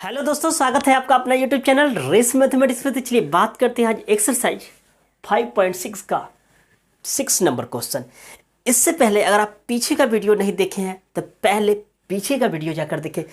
Hello दोस्तों, स्वागत है आपका अपना यूट्यूब चैनल रेस मैथमेटिक्स में। तो चलिए बात करते हैं आज एक्सरसाइज 5.6 का 6 नंबर क्वेश्चन। इससे पहले अगर आप पीछे का वीडियो नहीं देखे हैं तो पहले पीछे का वीडियो जाकर देखें,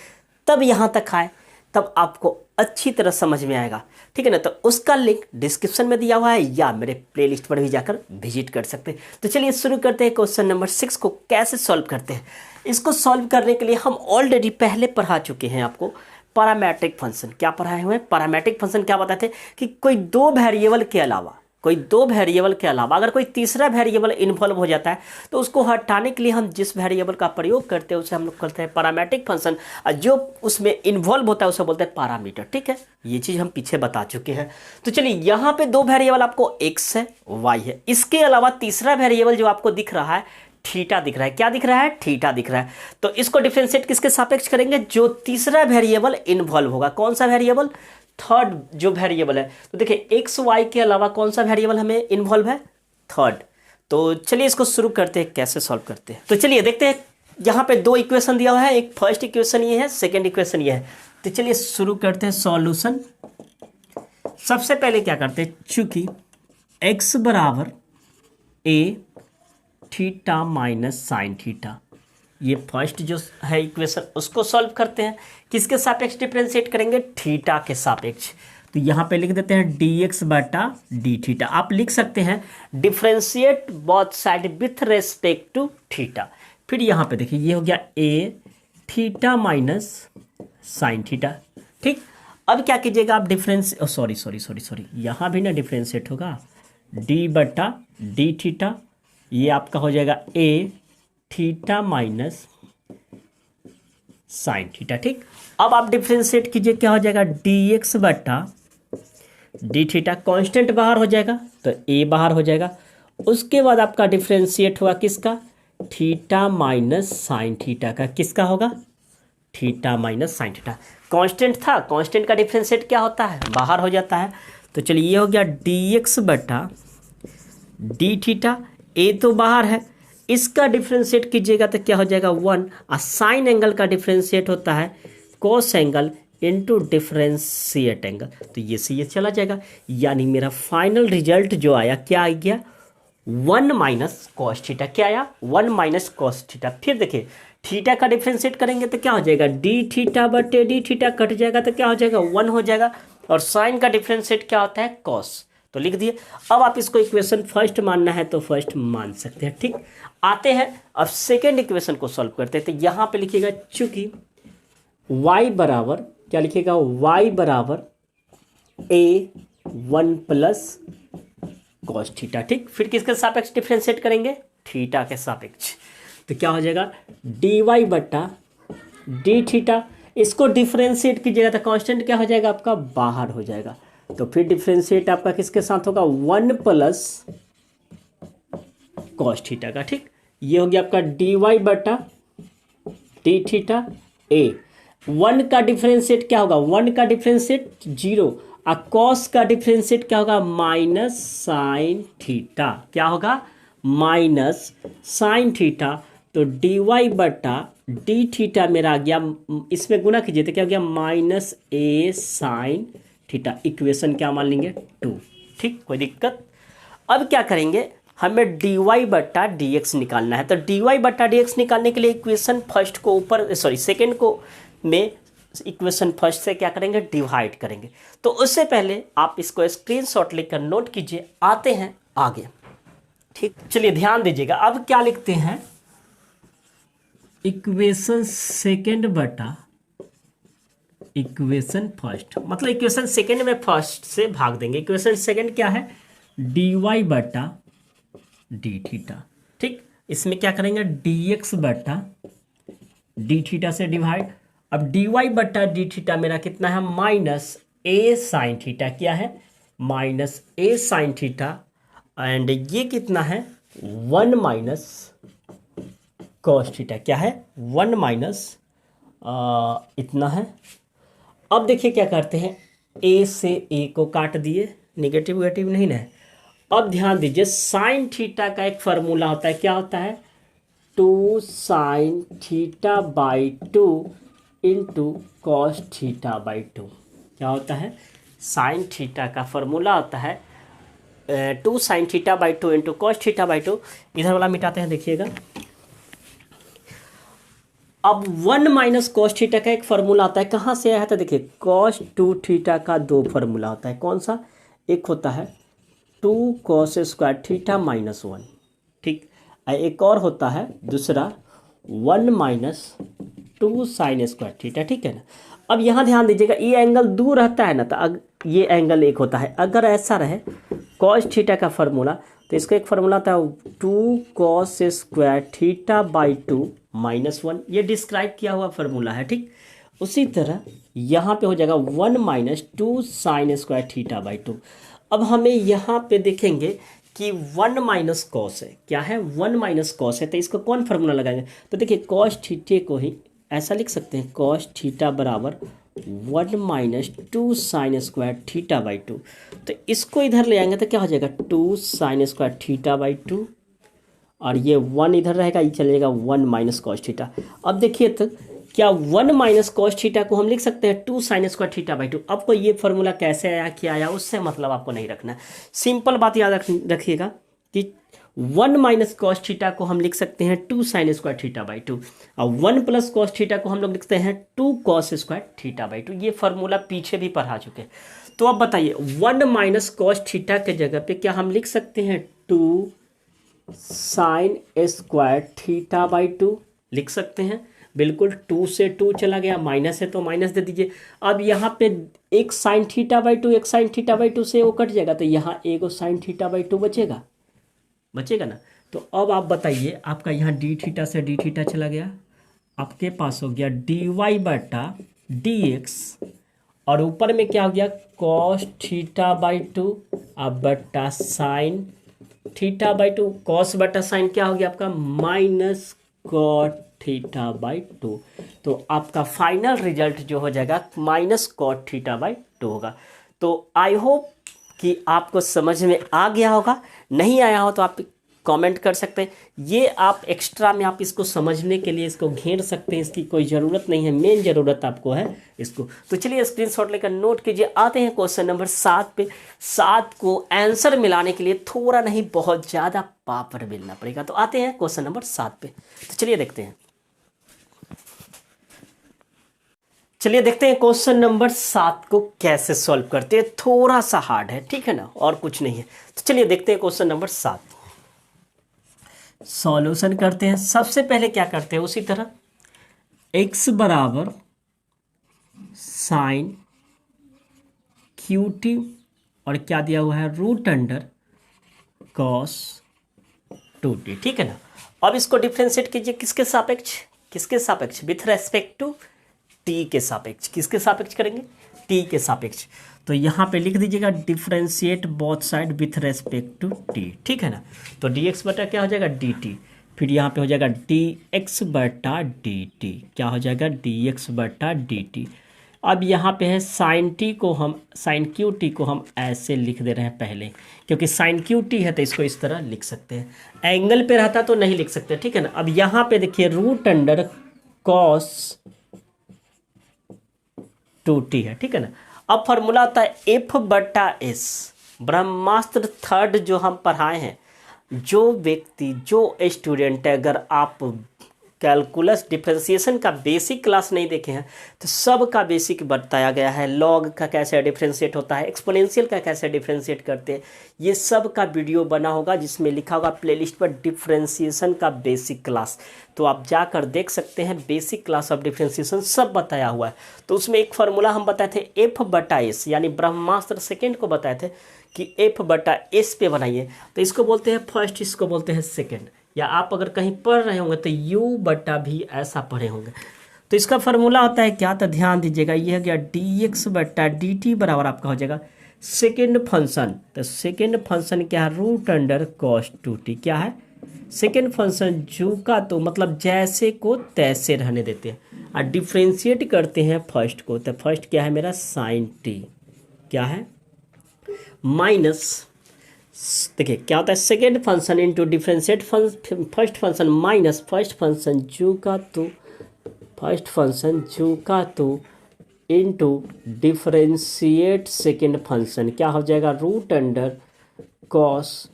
तब यहाँ तक आए, तब आपको अच्छी तरह समझ में आएगा। ठीक है ना। तो उसका लिंक डिस्क्रिप्शन में दिया हुआ है या मेरे प्लेलिस्ट पर भी जाकर विजिट कर सकते हैं। तो चलिए शुरू करते हैं। क्वेश्चन नंबर 6 को कैसे सॉल्व करते हैं। इसको सॉल्व करने के लिए हम ऑलरेडी पहले पढ़ा चुके हैं आपको पैरामीट्रिक फंक्शन। क्या पढ़ाए हुए हैं? पैरामीट्रिक फंक्शन क्या बताते हैं कि कोई दो वेरिएबल के अलावा अगर कोई तीसरा वेरिएबल इन्वॉल्व हो जाता है तो उसको हटाने के लिए हम जिस वेरिएबल का प्रयोग करते हैं उसे हम लोग करते हैं पैरामीट्रिक फंक्शन। और जो उसमें इन्वॉल्व होता है उसे बोलते हैं पैरामीटर। ठीक है, ये चीज़ हम पीछे बता चुके हैं। तो चलिए यहाँ पे दो वेरिएबल आपको एक्स है, वाई है। इसके अलावा तीसरा वेरिएबल जो आपको दिख रहा है थीटा दिख रहा है। क्या दिख रहा है? थीटा दिख रहा है। तो इसको डिफरेंशिएट किसके सापेक्ष करेंगे? जो तीसरा वेरिएबल इन्वॉल्व होगा। कौन सा वेरिएबल? थर्ड जो वेरिएबल है। तो देखिए एक्स वाई के अलावा कौन सा वेरिएबल हमें इन्वॉल्व है? थर्ड। तो चलिए इसको शुरू करते हैं, कैसे सॉल्व करते हैं। तो चलिए देखते हैं। यहाँ पे दो इक्वेशन दिया हुआ है, एक फर्स्ट इक्वेशन ये है, सेकेंड इक्वेशन ये है। तो चलिए शुरू करते हैं सॉल्यूशन। सबसे पहले क्या करते हैं, चूंकि एक्स बराबर ए थीटा माइनस साइन थीटा, ये फर्स्ट जो है इक्वेशन, उसको सॉल्व करते हैं। किसके सापेक्ष डिफरेंशिएट करेंगे? थीटा के सापेक्ष। तो यहाँ पे लिख देते हैं डी एक्स बटा डी थीटा। आप लिख सकते हैं differentiate both side with respect to theta. फिर यहाँ पे देखिए ये हो गया A theta minus sine theta. ठीक, अब क्या कीजिएगा आप डिफरेंस सॉरी यहाँ भी ना डिफरेंशिएट होगा, डी बटा डी थीटा, ये आपका हो जाएगा ए थीटा माइनस साइन थीटा। ठीक, अब आप डिफरेंशिएट कीजिए, क्या हो जाएगा? डी एक्स बटा डी थीटा। कॉन्स्टेंट बाहर हो जाएगा तो ए बाहर हो जाएगा। उसके बाद आपका डिफरेंशिएट हुआ किसका? थीटा माइनस साइन थीटा का। किसका होगा? Theta minus sine theta. Constant था, कॉन्स्टेंट का डिफरेंशिएट क्या होता है? बाहर हो जाता है। तो चलिए ये हो गया डी एक्स बटा डी थीटा। ए तो बाहर है, इसका डिफरेंशिएट कीजिएगा तो क्या हो जाएगा? 1। और साइन एंगल का डिफरेंशिएट होता है कोस एंगल इनटू डिफरेंशिएट एंगल। तो ये से ये चला जाएगा, यानी मेरा फाइनल रिजल्ट जो आया क्या आ गया? 1 माइनस कॉस थीटा। क्या आया? 1 माइनस कॉस थीटा। फिर देखिए थीटा का डिफरेंशिएट करेंगे तो क्या हो जाएगा? डी थीटा बटे डी थीटा कट जाएगा तो क्या हो जाएगा? 1 हो जाएगा। और साइन का डिफरेंशिएट क्या होता है? कॉस। तो लिख दिए। अब आप इसको इक्वेशन फर्स्ट मानना है तो फर्स्ट मान सकते हैं। ठीक, आते हैं अब सेकेंड इक्वेशन को सॉल्व करते हैं। तो यहाँ पे लिखिएगा चूंकि y बराबर, क्या लिखिएगा? y बराबर a 1 प्लस कॉस थीटा। ठीक, फिर किसके सापेक्ष डिफरेंशिएट करेंगे? थीटा के सापेक्ष। तो क्या हो जाएगा? डी वाई बटा डी थीटा। इसको डिफरेंशिएट कीजिएगा तो कांस्टेंट क्या हो जाएगा आपका? बाहर हो जाएगा। तो फिर डिफरेंशिएट आपका किसके साथ होगा? 1 प्लस कॉस थीटा का। ठीक, ये हो गया आपका डी वाई बटा डी थीटा ए। 1 का डिफरेंशिएट क्या होगा? 1 का डिफरेंशिएट 0। और कॉस का डिफरेंशिएट क्या होगा? Minus sine theta. क्या होगा? Minus sine theta. तो डी वाई बटा डी थीटा मेरा आ गया, इसमें गुना कीजिए तो क्या हो गया? माइनस ए साइन थीटा। इक्वेशन क्या मान लेंगे? 2। ठीक, कोई दिक्कत? अब क्या करेंगे, हमें डी वाई बट्टा डी एक्स निकालना है। तो डी वाई बट्टा डी एक्स निकालने के लिए इक्वेशन फर्स्ट को ऊपर सेकेंड को में इक्वेशन फर्स्ट से क्या करेंगे? डिवाइड करेंगे। तो उससे पहले आप इसको स्क्रीनशॉट लेकर नोट कीजिए। आते हैं आगे। ठीक, चलिए ध्यान दीजिएगा। अब क्या लिखते हैं? इक्वेशन सेकेंड बटा इक्वेशन फर्स्ट, मतलब इक्वेशन सेकेंड में फर्स्ट से भाग देंगे। इक्वेशन सेकेंड क्या है? डी वाई बटा डी थीटा। ठीक, इसमें क्या करेंगे? डी एक्स बटा डी थीटा से डिवाइड। अब डी वाई बटा डी थीटा मेरा कितना है? माइनस ए साइन थीटा। क्या है? Minus A sine theta. And ये कितना है? 1 माइनस कॉस थीटा। क्या है? 1 माइनस इतना है। अब देखिए क्या करते हैं, ए से ए को काट दिए, निगेटिव नहीं ना है। अब ध्यान दीजिए, साइन थीटा का एक फार्मूला होता है। क्या होता है? 2 sign theta by 2 into cos theta by to. क्या होता है, साइन थीटा का फॉर्मूला होता है 2 sign theta by two into cos theta by to. इधर वाला मिटाते हैं, देखिएगा। अब 1 माइनस कॉस थीटा का एक फार्मूला आता है, कहाँ से आया है, तो देखिए कॉस 2 थीटा का 2 फार्मूला होता है। कौन सा, एक होता है 2 कॉस स्क्वायर थीटा माइनस 1, ठीक। एक और होता है दूसरा 1 माइनस 2 साइन स्क्वायर थीटा, ठीक है ना। अब यहाँ ध्यान दीजिएगा, ये एंगल दूर रहता है ना, तो ये एंगल एक होता है। अगर ऐसा रहे कॉस थीटा का फार्मूला, तो इसका एक फार्मूला आता है 2 cos square theta by to minus 1। ये डिस्क्राइब किया हुआ फार्मूला है, ठीक। उसी तरह यहाँ पे हो जाएगा 1 minus 2 sine square theta by two. अब हमें यहाँ पे देखेंगे कि 1 माइनस कॉस है, क्या है, 1 माइनस कॉस है, तो इसको कौन फार्मूला लगाएंगे, तो देखिए कॉस थीटे को ही ऐसा लिख सकते हैं, कॉस थीटा बराबर 1 minus 2 sine square theta by two. तो इसको इधर ले आएंगे तो क्या हो जाएगा 2 sine square theta by two, और ये 1 इधर रहेगा, ये चलेगा 1 माइनस कॉस थीटा। अब देखिए तो क्या 1 माइनस कॉस थीटा को हम लिख सकते हैं 2 sine square theta by to. आपको ये फार्मूला कैसे आया, क्या आया, उससे मतलब आपको नहीं रखना है। सिंपल बात याद रखिएगा कि 1 माइनस कॉस थीटा को हम लिख सकते हैं 2 sine square theta by two, और 1 प्लस कॉस थीटा को हम लोग लिखते हैं 2 cos square theta by to. ये फार्मूला पीछे भी पढ़ा चुके हैं। तो अब बताइए 1 माइनस कॉस थीटा के जगह पे क्या हम लिख सकते हैं 2 sine square theta by to, लिख सकते हैं बिल्कुल। 2 से 2 चला गया, माइनस है तो माइनस दे दीजिए। अब यहाँ पे एक साइन थीटा बाई टू, एक साइन थीटा बाई टू से वो कट जाएगा, तो यहाँ एक साइन थीटा बाई टू बचेगा ना। तो अब आप बताइए, आपका यहाँ डी थीटा से डी थीटा चला गया, आपके पास हो गया डी वाई बटा डी एक्स, और ऊपर में क्या हो गया कॉस थीटा बाई टू अब बटा sine theta by two. Cos बटा साइन क्या हो गया आपका minus cot theta by two. तो आपका फाइनल रिजल्ट जो हो जाएगा minus cot theta by two होगा। तो आई होप कि आपको समझ में आ गया होगा। नहीं आया हो तो आप कमेंट कर सकते हैं। ये आप एक्स्ट्रा में आप इसको समझने के लिए इसको घेर सकते हैं, इसकी कोई ज़रूरत नहीं है, मेन ज़रूरत आपको है इसको। तो चलिए स्क्रीनशॉट लेकर नोट कीजिए। आते हैं क्वेश्चन नंबर 7 पे। 7 को आंसर मिलाने के लिए थोड़ा नहीं बहुत ज़्यादा पापड़ बेलना पड़ेगा। तो आते हैं क्वेश्चन नंबर 7 पे। तो चलिए देखते हैं क्वेश्चन नंबर 7 को कैसे सॉल्व करते हैं। थोड़ा सा हार्ड है, ठीक है ना, और कुछ नहीं है। तो चलिए देखते हैं क्वेश्चन नंबर 7 सॉल्यूशन करते हैं। सबसे पहले क्या करते हैं, उसी तरह x बराबर साइन क्यू टी और क्या दिया हुआ है रूट अंडर कॉस 2t, ठीक है ना। अब इसको डिफ्रेंशिएट कीजिए किसके सापेक्ष विथ रेस्पेक्ट टू टी के सापेक्ष। किसके सापेक्ष करेंगे, टी के सापेक्ष। तो यहाँ पे लिख दीजिएगा differentiate both side with respect to T, ठीक है ना। तो dx बटा क्या हो जाएगा dt, फिर यहाँ पे हो जाएगा dx बटा dt, क्या हो जाएगा dx बटा dt। अब यहाँ पे है साइन टी को हम साइन क्यू टी को हम ऐसे लिख दे रहे हैं पहले, क्योंकि साइन क्यू टी है तो इसको इस तरह लिख सकते हैं। एंगल पे रहता तो नहीं लिख सकते, ठीक है ना। अब यहाँ पे देखिए रूट अंडर कॉस 2t है, ठीक है ना। अब फॉर्मूला आता है एफ बटा एस। ब्रह्मास्त्र 3rd जो हम पढ़ाए हैं, जो व्यक्ति जो स्टूडेंट है, अगर आप कैलकुलस डिफरेंशिएशन का बेसिक क्लास नहीं देखे हैं तो सब का बेसिक बताया गया है। लॉग का कैसे डिफरेंशिएट होता है, एक्सपोनेंशियल का कैसे डिफरेंशिएट करते हैं, ये सब का वीडियो बना होगा जिसमें लिखा होगा प्लेलिस्ट पर डिफरेंशिएशन का बेसिक क्लास। तो आप जाकर देख सकते हैं, बेसिक क्लास ऑफ डिफरेंशिएशन सब बताया हुआ है। तो उसमें एक फार्मूला हम बताए थे एफ बटा एस, यानी ब्रह्मास्त्र 2nd को बताए थे कि एफ बटा एस पे बनाइए। तो इसको बोलते हैं फर्स्ट, इसको बोलते हैं सेकेंड, या आप अगर कहीं पढ़ रहे होंगे तो यू बटा भी ऐसा पढ़े होंगे। तो इसका फार्मूला होता है क्या, तो ध्यान दीजिएगा, ये है क्या dx बटा dt बराबर आपका हो जाएगा सेकेंड फंक्शन। तो सेकेंड फंक्शन क्या है रूट अंडर कॉस 2t, क्या है सेकेंड फंक्शन जू का, तो मतलब जैसे को तैसे रहने देते हैं और डिफ्रेंशिएट करते हैं फर्स्ट को। तो फर्स्ट क्या है मेरा साइन टी, क्या है माइनस, देखिए क्या होता है second function into differentiate first function minus first function जू का तो फर्स्ट फंक्शन जू का two into differentiate second function, क्या हो जाएगा root under cos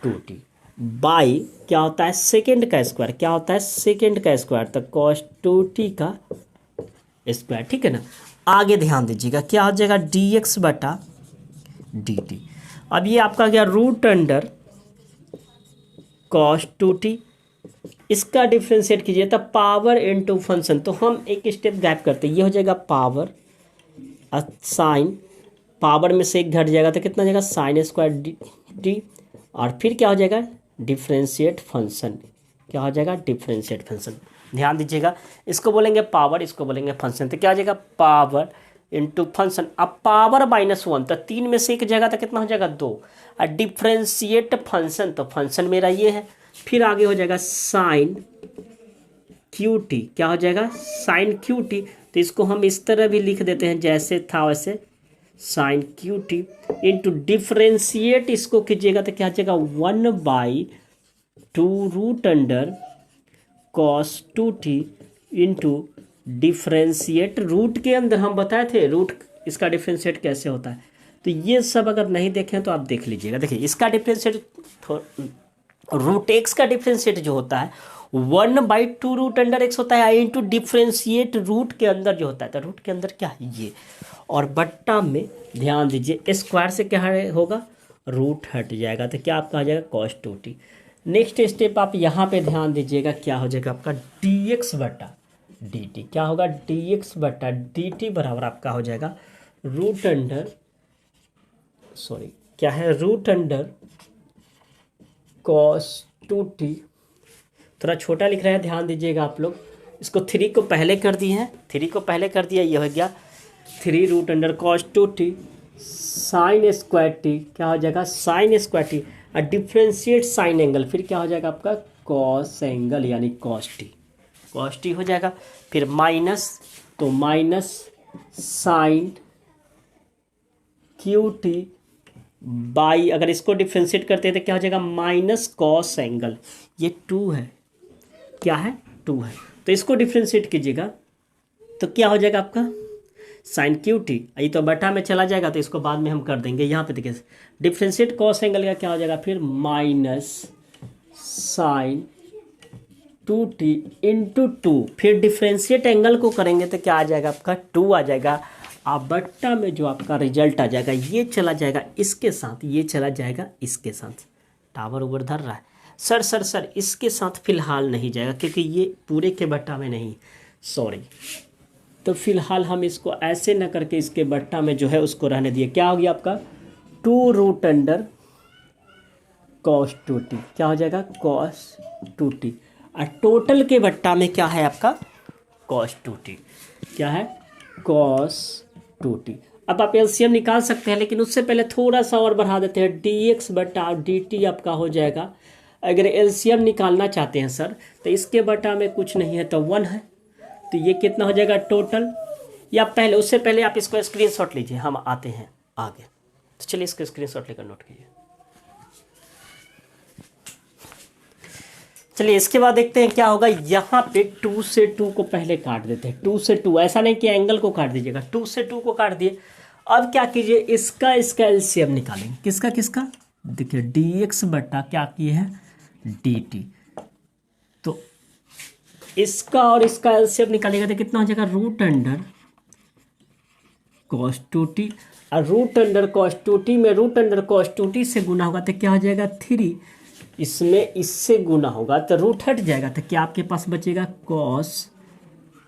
2t by क्या होता है सेकेंड का स्क्वायर, क्या होता है सेकेंड का स्क्वायर, तो कॉस 2t का स्क्वायर। ठीक है ना। आगे ध्यान दीजिएगा क्या हो जाएगा dx बटा dt। अब ये आपका क्या रूट अंडर कॉस 2t, इसका डिफ्रेंशिएट कीजिए तो पावर इनटू फंक्शन, तो हम एक स्टेप गैप करते हैं, ये हो जाएगा पावर साइन, पावर में से एक घट जाएगा तो कितना हो जाएगा साइन स्क्वायर डी, और फिर क्या हो जाएगा डिफ्रेंशिएट फंक्शन, क्या हो जाएगा डिफ्रेंशिएट फंक्शन। ध्यान दीजिएगा इसको बोलेंगे पावर, इसको बोलेंगे फंक्शन, तो क्या हो जाएगा पावर इंटू फंक्शन। अब पावर -1 तो 3 में से एक जगह तो कितना हो जाएगा 2, और डिफ्रेंशिएट फंक्शन तो फंक्शन मेरा ये है, फिर आगे हो जाएगा साइन क्यू टी, क्या हो जाएगा साइन क्यू टी, तो इसको हम इस तरह भी लिख देते हैं जैसे था वैसे sine Q T into differentiate इसको कीजिएगा तो क्या हो जाएगा 1/2 root under cos 2t into differentiate, root के अंदर हम बताए थे रूट इसका डिफ्रेंशिएट कैसे होता है, तो ये सब अगर नहीं देखें तो आप देख लीजिएगा। देखिए इसका डिफ्रेंशिएट रूट एक्स का डिफ्रेंशिएट जो होता है 1/2 रूट अंडर एक्स होता है इंटू डिफ्रेंशिएट रूट के अंदर जो होता है, तो रूट के अंदर क्या है ये, और बट्टा में ध्यान दीजिए स्क्वायर से क्या होगा रूट हट जाएगा, तो क्या आपका आ जाएगा कॉस 2t। नेक्स्ट स्टेप आप यहाँ पे ध्यान दीजिएगा क्या हो जाएगा आपका dx बटा dt, क्या होगा dx बटा dt बराबर आपका हो जाएगा रूट अंडर सॉरी क्या है रूट अंडर कॉस 2t, थोड़ा छोटा लिख रहा है ध्यान दीजिएगा आप लोग, इसको 3 को पहले कर दिए हैं, 3 को पहले कर दिया, ये हो गया 3 root under cos 2t sine square T, क्या हो जाएगा साइन स्क्वायर टी, और डिफ्रेंशिएट साइन एंगल, फिर क्या हो जाएगा आपका कॉस एंगल यानी कॉस टी हो जाएगा, फिर माइनस, तो minus sine Q T by, अगर इसको डिफ्रेंशिएट करते हैं तो क्या हो जाएगा माइनस कॉस एंगल, ये 2 है, क्या है 2 है, तो इसको डिफ्रेंशिएट कीजिएगा तो क्या हो जाएगा आपका साइन क्यू टी, ये तो बटा में चला जाएगा तो इसको बाद में हम कर देंगे। यहाँ पे देखिए डिफ्रेंशिएट कॉस एंगल का क्या हो जाएगा फिर माइनस साइन 2t इंटू 2, फिर डिफ्रेंशिएट एंगल को करेंगे तो क्या आ जाएगा आपका 2 आ जाएगा, अब बट्टा में जो आपका रिजल्ट आ जाएगा ये चला जाएगा इसके साथ, ये चला जाएगा इसके साथ, टावर ऊपर धर रहा है सर इसके साथ फिलहाल नहीं जाएगा क्योंकि ये पूरे के बट्टा में नहीं, सॉरी, तो फिलहाल हम इसको ऐसे न करके इसके बट्टा में जो है उसको रहने दिए, क्या हो गया आपका 2 रूट अंडर कॉस 2t, क्या हो जाएगा कॉस 2t, और टोटल के बट्टा में क्या है आपका कॉस 2t, क्या है कॉस 2t। अब आप एलसीएम निकाल सकते हैं लेकिन उससे पहले थोड़ा सा और बढ़ा देते हैं, dx बटा dt आपका हो जाएगा, अगर एलसीएम निकालना चाहते हैं सर तो इसके बटा में कुछ नहीं है तो 1 है, तो ये कितना हो जाएगा टोटल, या पहले उससे पहले आप इसको स्क्रीनशॉट लीजिए, हम आते हैं आगे, तो चलिए इसको स्क्रीनशॉट लेकर नोट कीजिए। चलिए इसके बाद देखते हैं क्या होगा, यहाँ पे 2 से 2 को पहले काट देते हैं, 2 से 2, ऐसा नहीं कि एंगल को काट दीजिएगा, 2 से 2 को काट दिए। अब क्या कीजिए इसका एलसीएम निकालेंगे, किसका देखिए dx बटा क्या किए हैं dt, तो इसका और इसका एलसीएम निकालेगा तो कितना हो जाएगा रूट अंडर कॉस 2t, और रूट अंडर कॉस 2t में रूट अंडर कॉस 2t से गुना होगा तो क्या हो जाएगा 3, इसमें इससे गुना होगा तो रूट हट जाएगा, तो क्या आपके पास बचेगा कॉस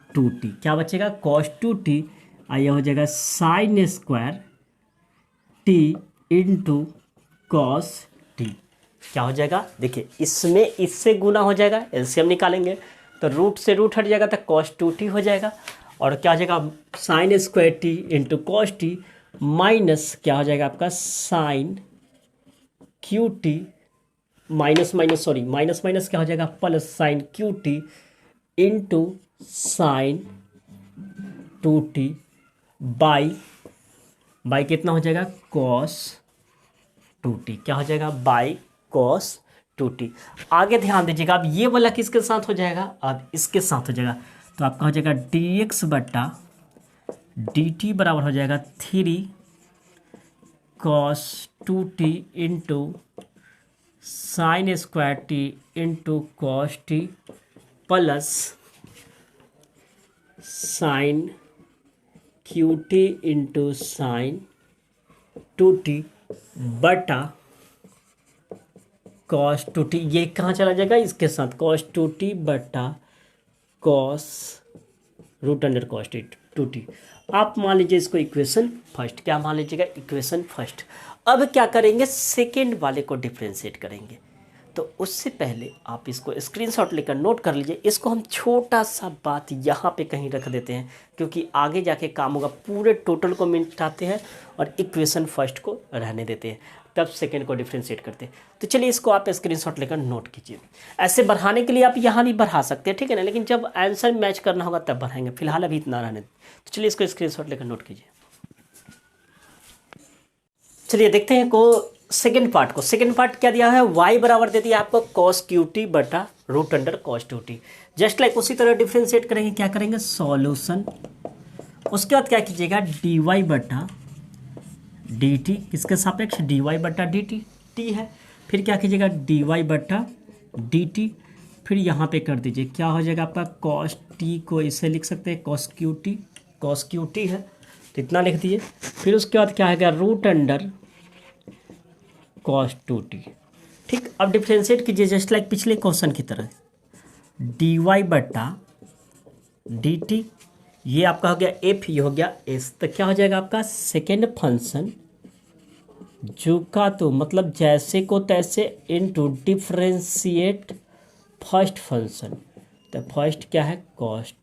2t, क्या बचेगा कॉस 2t, और यह हो जाएगा sine square t into cos t, क्या हो जाएगा देखिए इसमें इससे गुना हो जाएगा, एलसीएम निकालेंगे तो रूट से रूट हट जाएगा तो कॉस 2t हो जाएगा, और क्या हो जाएगा sine square t into cos t minus क्या हो जाएगा आपका साइन क्यू टी, माइनस क्या हो जाएगा plus sine Q T into sine 2t by कितना हो जाएगा कॉस 2t, क्या हो जाएगा बाई कॉस 2t। आगे ध्यान दीजिएगा अब ये वाला किसके साथ हो जाएगा, अब इसके साथ हो जाएगा, तो आपका हो जाएगा dx बट्टा dt बराबर हो जाएगा 3 cos 2t into sine square T into cos T plus sine Q T into sine 2t बटा कॉस 2t। ये कहाँ चला जाएगा, इसके साथ कॉस 2t बटा cos root under cos 2t। आप मान लीजिए इसको इक्वेशन फर्स्ट, क्या मान लीजिएगा, इक्वेशन फर्स्ट। अब क्या करेंगे, सेकेंड वाले को डिफ्रेंशिएट करेंगे। तो उससे पहले आप इसको स्क्रीनशॉट लेकर नोट कर लीजिए। इसको हम छोटा सा बात यहाँ पे कहीं रख देते हैं, क्योंकि आगे जाके काम होगा। पूरे टोटल को मिटाते हैं और इक्वेशन फर्स्ट को रहने देते हैं, तब सेकेंड को डिफ्रेंशिएट करते हैं। तो चलिए इसको आप स्क्रीनशॉट लेकर नोट कीजिए। ऐसे बढ़ाने के लिए आप यहाँ भी बढ़ा सकते हैं, ठीक है ना, लेकिन जब आंसर मैच करना होगा तब बढ़ाएंगे, फिलहाल अभी इतना रहने। तो चलिए इसको स्क्रीनशॉट लेकर नोट कीजिए। चलिए देखते हैं को सेकेंड पार्ट को। सेकेंड पार्ट क्या दिया है, y बराबर दे दिया आपको cos QT बटा root under cos 2t। Just like उसी तरह डिफ्रेंशिएट करेंगे, क्या करेंगे, सॉल्यूशन। उसके बाद क्या कीजिएगा, dy बटा dt, किसके सापेक्ष, dy बटा dt, t है। फिर क्या कीजिएगा, dy बटा dt, फिर यहाँ पे कर दीजिए, क्या हो जाएगा आपका cos t को इसे लिख सकते हैं cos QT है, तो इतना लिख दिए। फिर उसके बाद क्या आएगा, रूट अंडर cos 2t। ठीक, अब डिफ्रेंशिएट कीजिए जस्ट लाइक पिछले क्वेश्चन की तरह, dy बटा dt, ये आपका हो गया f, ये हो गया s। तो क्या हो जाएगा आपका सेकेंड फंक्शन जो का तो मतलब जैसे को तैसे इनटू डिफ्रेंशिएट फर्स्ट फंक्शन। तो फर्स्ट क्या है, cos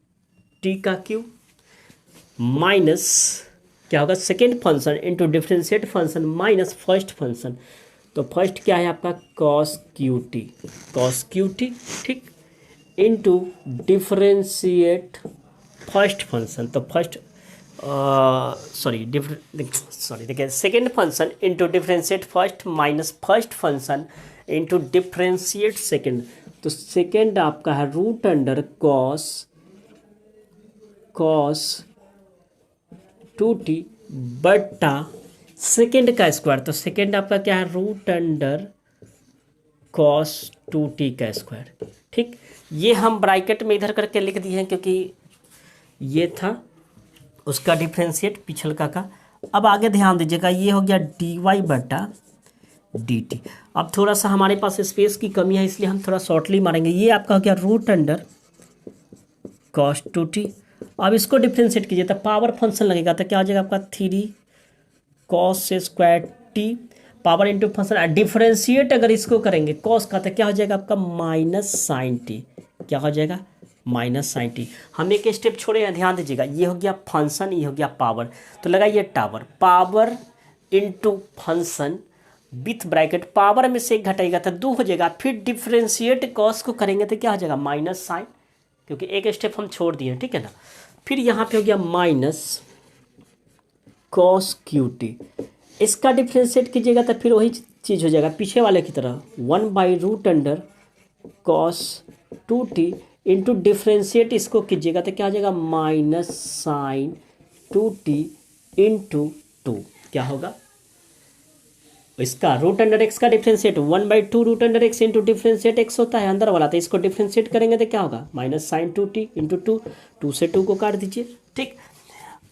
t का क्यूब माइनस क्या होगा, second function into differentiate function minus first function. तो फर्स्ट क्या है आपका cos QT, ठीक, इनटू डिफ्रेंशिएट फर्स्ट फंक्शन। तो फर्स्ट देखिए, second function into differentiate first minus first function into differentiate second. तो सेकेंड आपका है रूट अंडर cos 2t बटा सेकेंड का स्क्वायर। तो सेकेंड आपका क्या है, रूट अंडर cos 2t का स्क्वायर। ठीक, ये हम ब्रैकेट में इधर करके लिख दिए हैं क्योंकि ये था उसका डिफ्रेंशिएट पिछलका का। अब आगे ध्यान दीजिएगा, ये हो गया dy बटा dt। अब थोड़ा सा हमारे पास स्पेस की कमी है, इसलिए हम थोड़ा शॉर्टली मारेंगे। ये आपका हो गया रूट अंडर cos 2t। अब इसको डिफ्रेंशिएट कीजिए तो पावर फंक्शन लगेगा, तो क्या हो जाएगा आपका 3 cos square t power into function. Differentiate अगर इसको करेंगे cos का, तो क्या हो जाएगा आपका माइनस साइन टी। क्या हो जाएगा, माइनस साइन टी। हम एक स्टेप छोड़े हैं, ध्यान दीजिएगा। ये हो गया फंक्शन, ये हो गया पावर। तो लगाइए tower, power into function with bracket, power में से एक घटाएगा तो 2 हो जाएगा। फिर डिफ्रेंशिएट cos को करेंगे तो क्या हो जाएगा, माइनस साइन, क्योंकि एक स्टेप हम छोड़ दिए, ठीक है ना। फिर यहाँ पे हो गया माइनस cos QT। इसका डिफ्रेंशिएट कीजिएगा तो फिर वही चीज़ हो जाएगा पीछे वाले की तरह, 1 by root under cos 2t into differentiate इसको कीजिएगा तो क्या हो जाएगा, माइनस साइन 2t इंटू 2। क्या होगा, इसका रूट अंडर एक्स का differentiate 1/2 root under X into differentiate X होता है अंदर वाला। तो इसको डिफ्रेंशिएट करेंगे तो क्या होगा, माइनस साइन 2t इंटू 2 से 2 को काट दीजिए, ठीक।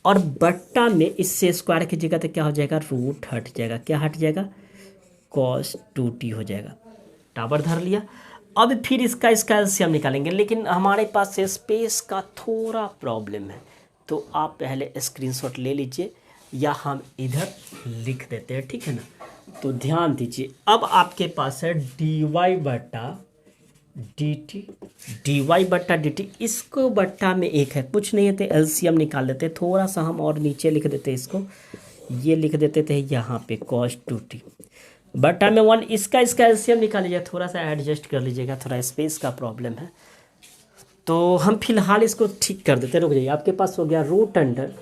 और बट्टा में इससे स्क्वायर कीजिएगा तो क्या हो जाएगा, रूट हट जाएगा। क्या हट जाएगा, cos 2t हो जाएगा। टावर धर लिया। अब फिर इसका एलसीएम निकालेंगे, लेकिन हमारे पास स्पेस का थोड़ा प्रॉब्लम है, तो आप पहले स्क्रीनशॉट ले लीजिए या हम इधर लिख देते हैं, ठीक है ना। तो ध्यान दीजिए, अब आपके पास है dy बट्टा dt, इसको बट्टा में एक है, कुछ नहीं है तो एलसीएम निकाल लेते। थोड़ा सा हम और नीचे लिख देते, इसको ये लिख देते थे यहाँ पे cos 2t बट्टा में 1। इसका एलसीएम निकाल लीजिए, थोड़ा सा एडजस्ट कर लीजिएगा, थोड़ा स्पेस का प्रॉब्लम है। तो हम फिलहाल इसको ठीक कर देते, रुक जाइए। आपके पास हो गया रूट अंडर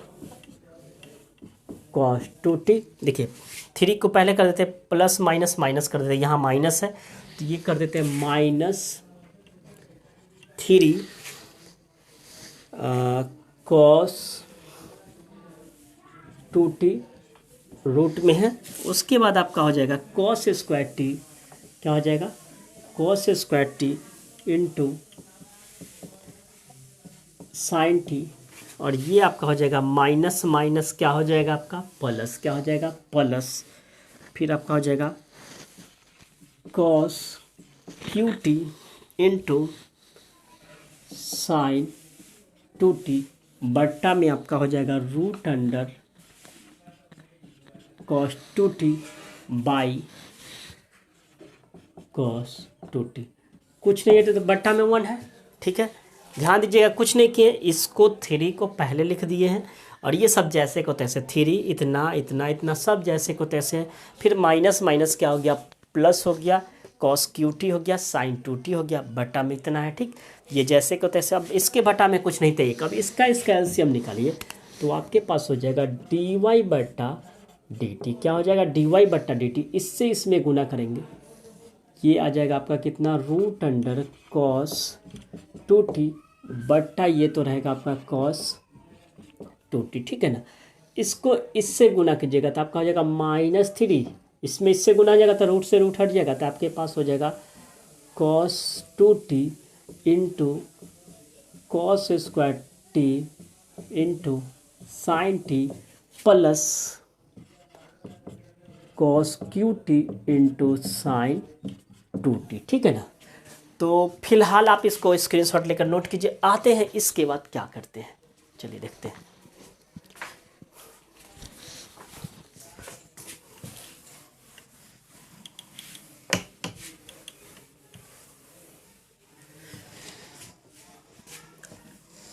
cos 2t। देखिए 3 को पहले कर देते प्लस माइनस माइनस कर देते, यहाँ माइनस है तो ये कर देते हैं -3 कॉस 2t रूट में है। उसके बाद आपका हो जाएगा कॉस स्क्वायर टी, क्या हो जाएगा cos square T into sine T, और ये आपका हो जाएगा माइनस माइनस क्या हो जाएगा आपका प्लस, क्या हो जाएगा प्लस, फिर आपका हो जाएगा cos Q T into sine 2t बट्टा में आपका हो जाएगा root under cos 2t by cos 2t। कुछ नहीं है तो बट्टा में 1 है, ठीक है। ध्यान दीजिएगा कुछ नहीं किए, इसको 3 को पहले लिख दिए हैं और ये सब जैसे को तैसे 3 इतना इतना इतना सब जैसे को तैसे है। फिर माइनस माइनस क्या हो गया प्लस हो गया, कॉस क्यू टी हो गया, साइन 2t हो गया, बटा में इतना है, ठीक। ये जैसे को तैसे। अब इसके बटा में कुछ नहीं थे, अब इसका एलसीएम निकालिए तो आपके पास हो जाएगा डी वाई बट्टा डी टी, क्या हो जाएगा डी वाई बट्टा डी टी, इससे इसमें गुना करेंगे, ये आ जाएगा आपका कितना रूट अंडर कॉस 2t बट्टा ये तो रहेगा आपका कॉस 2t, ठीक है ना। इसको इससे गुना कीजिएगा तो आपका हो जाएगा -3, इसमें इससे गुना हो जाएगा तो रूट से रूट हट जाएगा, तो आपके पास हो जाएगा cos 2t into cos square T into sine T plus cos Q T into sine 2t, ठीक है ना। तो फिलहाल आप इसको स्क्रीनशॉट लेकर नोट कीजिए। आते हैं इसके बाद क्या करते हैं, चलिए देखते हैं।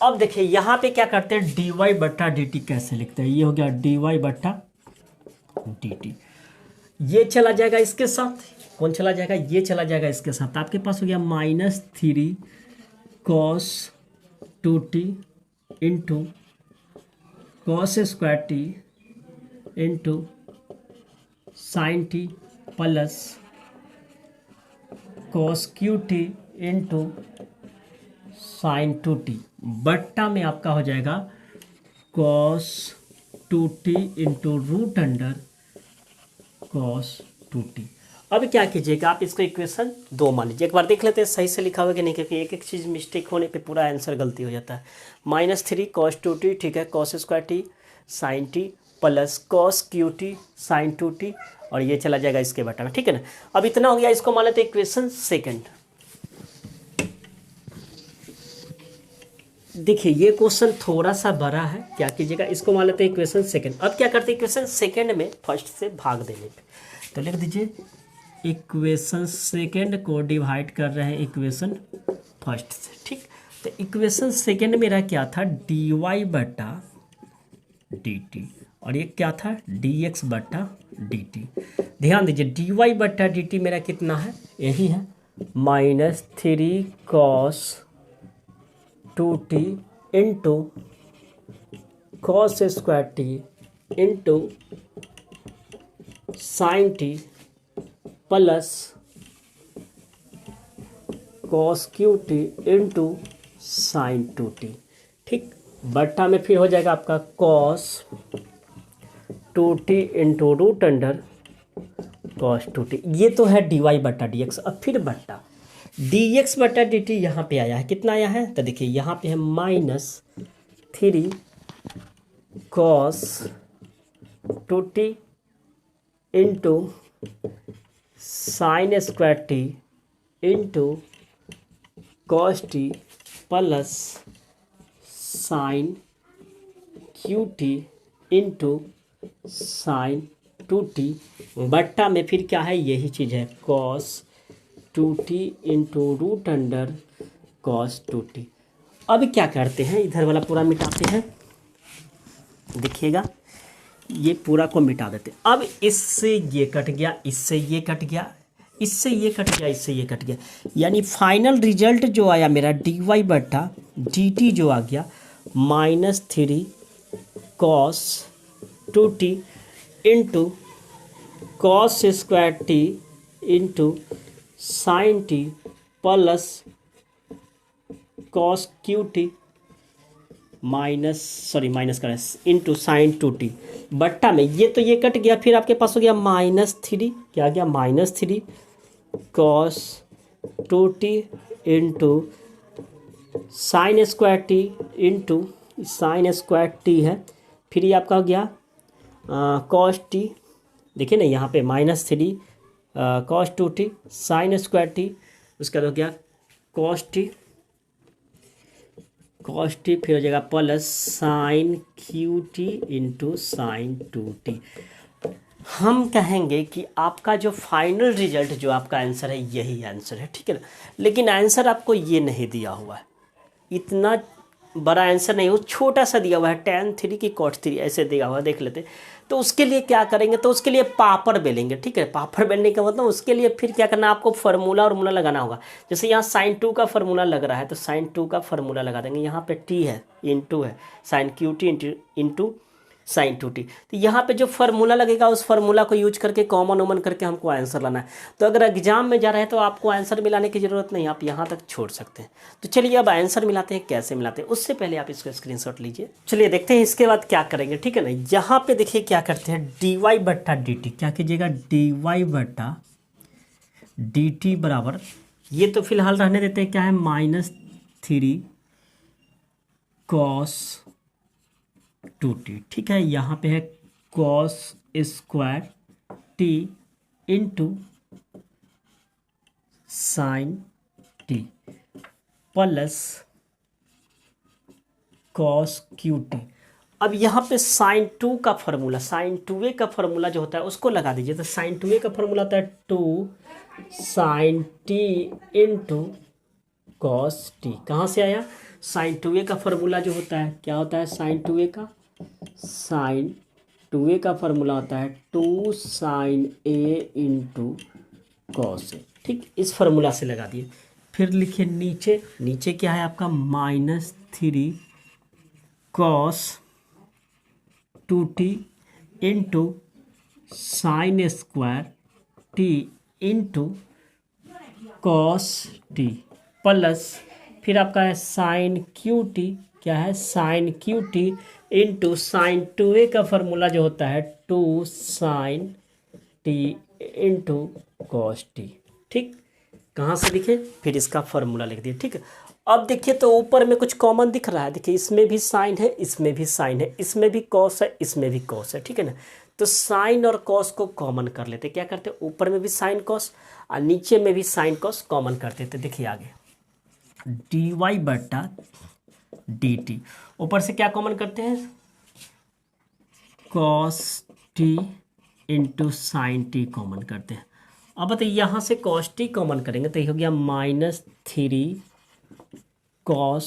अब देखिए यहाँ पे क्या करते हैं, डी वाई बट्टा डी टी कैसे लिखते हैं। ये हो गया डी वाई बट्टा डी टी, ये चला जाएगा इसके साथ, कौन चला जाएगा ये चला जाएगा इसके साथ, आपके पास हो गया -3 cos 2t into cos square T into sine T plus cos Q T into sine 2t बट्टा में आपका हो जाएगा cos 2t into root under cos 2t। अब क्या कीजिएगा आप इसको इक्वेशन 2 मान लीजिए, एक बार देख लेते हैं सही से लिखा हुआ कि नहीं, क्योंकि एक एक चीज़ मिस्टेक होने पे पूरा आंसर गलती हो जाता है। -3 कॉस 2t, ठीक है, cos square T sine T plus cos Q T sine 2t, और ये चला जाएगा इसके बटा में, ठीक है ना। अब इतना हो गया, इसको मान लेते हैं इक्वेशन सेकेंड। देखिए ये क्वेश्चन थोड़ा सा बड़ा है, क्या कीजिएगा इसको मान लेते हैं इक्वेशन सेकेंड। अब क्या करते हैं इक्वेशन सेकेंड में फर्स्ट से भाग देने पे, तो लिख दीजिए इक्वेशन सेकेंड को डिवाइड कर रहे हैं इक्वेशन फर्स्ट से, ठीक। तो इक्वेशन सेकेंड मेरा क्या था डी वाई बट्टा डी टी, और ये क्या था डी एक्स बट्टा डी टी। ध्यान दीजिए डी वाई बट्टा डी टी मेरा कितना है, यही है -3 cos 2t into cos square T into sine T plus cos Q T into sine 2t, ठीक। बट्टा में फिर हो जाएगा आपका cos 2t into root under cos 2t, ये तो है डी वाई बट्टा डी एक्स। अब फिर बट्टा डी एक्स बट्टा डी टी यहाँ पे आया है, कितना आया है तो देखिए यहाँ पे है -3 cos 2t into sine square T into cos T plus sine Q T into sine 2t बट्टा में फिर क्या है यही चीज़ है cos 2t into root under cos 2t। अब क्या करते हैं इधर वाला पूरा मिटाते हैं, देखिएगा ये पूरा को मिटा देते हैं। अब इससे ये कट गया, इससे ये कट गया, इससे ये कट गया, इससे ये कट गया, यानी फाइनल रिजल्ट जो आया मेरा डी वाई बट्टा डी टी जो आ गया -3 cos 2t into cos square T into sine T plus cos Q T minus sorry minus का इंटू साइन 2t बट्टा में ये तो ये कट गया, फिर आपके पास हो गया -3, क्या आ गया -3 cos 2t into sine square T into sine square T है, फिर ये आपका हो गया cos t, देखिए ना यहाँ पे -3 cos 2t sine square T, उसका हो गया cos t फिर हो जाएगा plus sine Q T into sine 2t। हम कहेंगे कि आपका जो फाइनल रिजल्ट जो आपका आंसर है यही आंसर है, ठीक है ना। लेकिन आंसर आपको ये नहीं दिया हुआ है, इतना बड़ा आंसर नहीं, वो छोटा सा दिया हुआ है tan 3 की cot 3 ऐसे दिया हुआ है, देख लेते। तो उसके लिए क्या करेंगे, तो उसके लिए पापड़ बेलेंगे, ठीक है। पापड़ बेलने का मतलब उसके लिए फिर क्या करना, आपको फार्मूला और लगाना होगा। जैसे यहाँ साइन 2 का फार्मूला लग रहा है तो साइन 2 का फार्मूला लगा देंगे, यहाँ पे t है इंटू है sine Q T into sine 2t। तो यहाँ पे जो फार्मूला लगेगा उस फार्मूला को यूज करके कॉमन ओमन करके हमको आंसर लाना है। तो अगर एग्जाम में जा रहे हैं तो आपको आंसर मिलाने की ज़रूरत नहीं, आप यहाँ तक छोड़ सकते हैं। तो चलिए अब आंसर मिलाते हैं, कैसे मिलाते हैं उससे पहले आप इसको स्क्रीनशॉट लीजिए। चलिए देखते हैं इसके बाद क्या करेंगे, ठीक है ना। यहाँ पे देखिए क्या करते हैं, dy बट्टा dt, क्या कीजिएगा dy बट्टा dt बराबर, ये तो फिलहाल रहने देते हैं, क्या है -3 cos 2t, ठीक है। यहाँ पे है cos square t into sine t plus cos QT। अब यहाँ पे साइन 2 का फार्मूला, साइन 2a का फार्मूला जो होता है उसको लगा दीजिए। तो साइन 2a का फार्मूला होता है 2 sine t into cos t। कहाँ से आया, साइन 2a का फार्मूला जो होता है क्या होता है, साइन 2a का फार्मूला होता है 2 sign a into cos A, ठीक। इस फार्मूला से लगा दिए। फिर लिखिए नीचे क्या है आपका -3 cos 2t into sine square t into cos T plus फिर आपका है साइन क्यू टी, क्या है sine Q T into sine 2a का फार्मूला जो होता है 2 sine T into cos T, ठीक। कहाँ से लिखे, फिर इसका फार्मूला लिख दिए, ठीक है। अब देखिए तो ऊपर में कुछ कॉमन दिख रहा है, देखिए इसमें भी साइन है, इसमें भी साइन है, इसमें भी कॉस है, इसमें भी कॉस है, ठीक है ना। तो साइन और कॉस को कॉमन कर लेते, क्या करते, ऊपर में भी साइन कॉस और नीचे में भी साइन कॉस कॉमन करते थे। देखिए आगे dy बट्टा dt, ऊपर से क्या कॉमन करते हैं, cos t into sine T common करते हैं। अब बताइए यहाँ से cos t कॉमन करेंगे तो ये हो गया -3 cos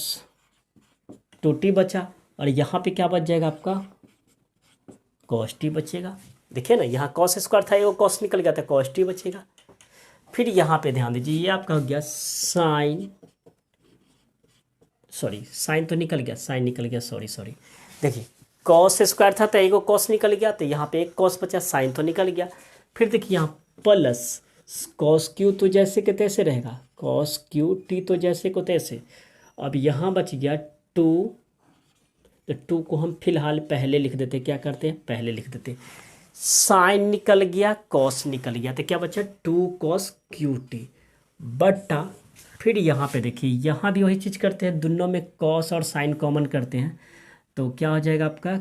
2t बचा, और यहाँ पे क्या बच जाएगा आपका cos t बचेगा। देखिए ना यहाँ cos स्क्वायर था, वो cos निकल गया था, cos t बचेगा। फिर यहाँ पे ध्यान दीजिए ये आपका हो गया साइन तो निकल गया, साइन निकल गया, सॉरी देखिए cos स्क्वायर था तो एक cos निकल गया, तो यहाँ पे एक cos बचा, साइन तो निकल गया। फिर देखिए यहाँ प्लस cos q तो जैसे के तैसे रहेगा, cos q t तो जैसे को तैसे। अब यहाँ बच गया 2, तो 2 को हम फिलहाल पहले लिख देते, क्या करते हैं पहले लिख देते, साइन निकल गया cos निकल गया, तो क्या बचा 2 cos QT बट्टा। फिर यहाँ पे देखिए यहाँ भी वही चीज़ करते हैं, दोनों में cos और साइन कॉमन करते हैं, तो क्या हो जाएगा आपका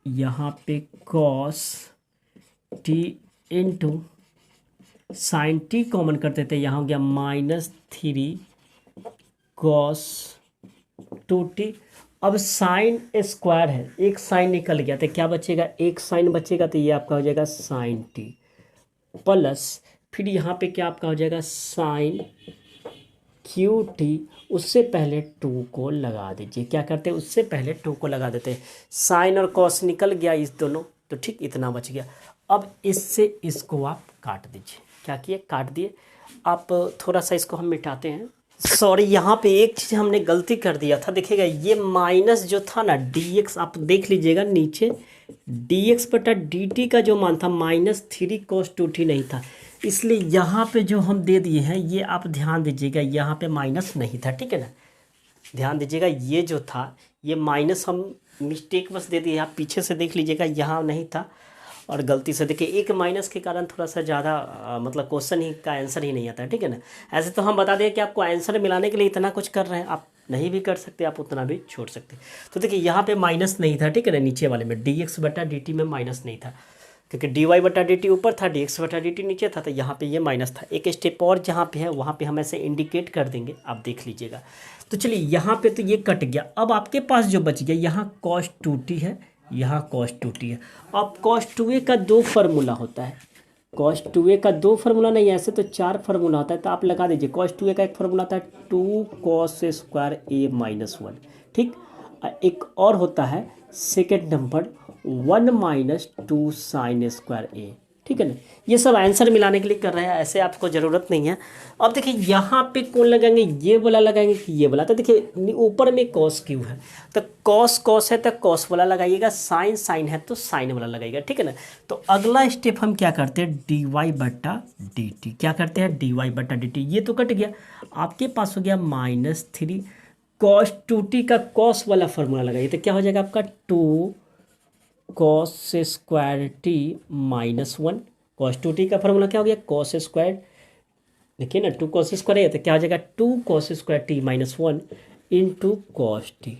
यहाँ पे cos t into sine t common करते थे, यहाँ हो गया -3 cos 2t। अब साइन स्क्वायर है, एक साइन निकल गया तो क्या बचेगा, एक साइन बचेगा, तो ये आपका हो जाएगा साइन t प्लस फिर यहाँ पे क्या आपका हो जाएगा साइन क्यू टी। उससे पहले 2 को लगा दीजिए, क्या करते हैं उससे पहले 2 को लगा देते हैं, साइन और कॉस निकल गया इस दोनों, तो ठीक इतना बच गया। अब इससे इसको आप काट दीजिए, क्या किए काट दिए। आप थोड़ा सा इसको हम मिटाते हैं, सॉरी यहाँ पे एक चीज़ हमने गलती कर दिया था, देखिएगा ये माइनस जो था ना dx, आप देख लीजिएगा नीचे dx बटा dt का जो मान था -3 cos 2t नहीं था, इसलिए यहाँ पे जो हम दे दिए हैं ये आप ध्यान दीजिएगा यहाँ पे माइनस नहीं था, ठीक है ना। ध्यान दीजिएगा ये जो था ये माइनस हम मिस्टेक बस दे दिए, आप पीछे से देख लीजिएगा, यहाँ नहीं था और गलती से देखिए एक माइनस के कारण थोड़ा सा ज़्यादा मतलब क्वेश्चन ही का आंसर ही नहीं आता है, ठीक है ना। ऐसे तो हम बता दें कि आपको आंसर मिलाने के लिए इतना कुछ कर रहे हैं, आप नहीं भी कर सकते, आप उतना भी छोड़ सकते। तो देखिए यहाँ पे माइनस नहीं था, ठीक है ना, नीचे वाले में dx/dt में माइनस नहीं था, क्योंकि dy/dt ऊपर था, dx/dt नीचे था, तो यहाँ पे ये माइनस था। एक स्टेप और जहाँ पे है वहाँ पे हम ऐसे इंडिकेट कर देंगे, आप देख लीजिएगा। तो चलिए यहाँ पे तो ये कट गया, अब आपके पास जो बच गया यहाँ cos 2t है, यहाँ cos 2t है। अब cos 2a का दो फार्मूला होता है, cos 2a का दो फार्मूला नहीं है, ऐसे तो 4 फार्मूला होता है, तो आप लगा दीजिए। cos 2a का एक फार्मूला होता है 2 cos स्क्वायर a - 1, ठीक। एक और होता है second number 1 - 2 sin square a, ठीक है ना। ये सब आंसर मिलाने के लिए कर रहे हैं, ऐसे आपको ज़रूरत नहीं है। अब देखिए यहाँ पे कौन लगाएंगे, ये वाला लगाएंगे कि ये वाला। तो देखिए ऊपर में cos क्यू है, तो cos है तो cos वाला लगाइएगा, sin है तो sin वाला लगाइएगा, ठीक है ना। तो अगला स्टेप हम क्या करते हैं, dy/dt। क्या करते हैं, dy/dt। ये तो कट गया, आपके पास हो गया -3 cos 2t का cos वाला फॉर्मूला लगाइए, तो क्या हो जाएगा आपका 2 cos square t -1। cos 2t का फॉर्मूला क्या हो गया, cos स्क्वायर, देखिए ना 2 cos स्क्वायर है, तो क्या हो जाएगा 2 cos square t -1 into cos t,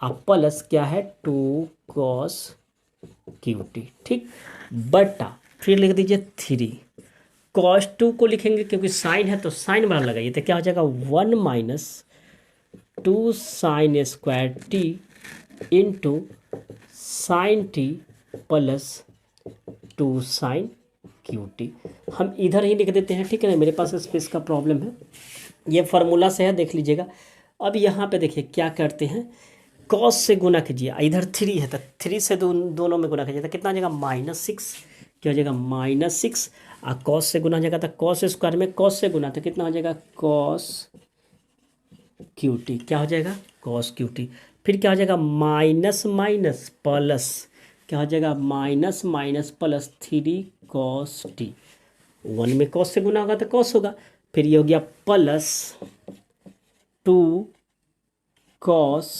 अब प्लस क्या है 2 cos QT, ठीक, बटा फिर लिख दीजिए 3 cos 2 को लिखेंगे क्योंकि साइन है तो साइन वाला लगाइए, तो क्या हो जाएगा 1 - 2 sin square t into sine T plus 2 sin QT। हम इधर ही लिख देते हैं, ठीक है ना, मेरे पास स्पेस का प्रॉब्लम है, ये फार्मूला से है, देख लीजिएगा। अब यहाँ पे देखिए क्या करते हैं, cos से गुना कीजिए, इधर 3 है तो 3 से दोनों में गुना कीजिए, तो कितना हो जाएगा -6, क्या हो जाएगा -6, और cos से गुना हो जाएगा तो cos स्क्वायर में cos से गुना, तो कितना हो जाएगा cos QT, क्या हो जाएगा cos QT। फिर क्या हो जाएगा माइनस माइनस प्लस, क्या हो जाएगा माइनस प्लस 3 cos t, 1 में cos से गुना होगा तो cos होगा, फिर ये हो गया प्लस 2 cos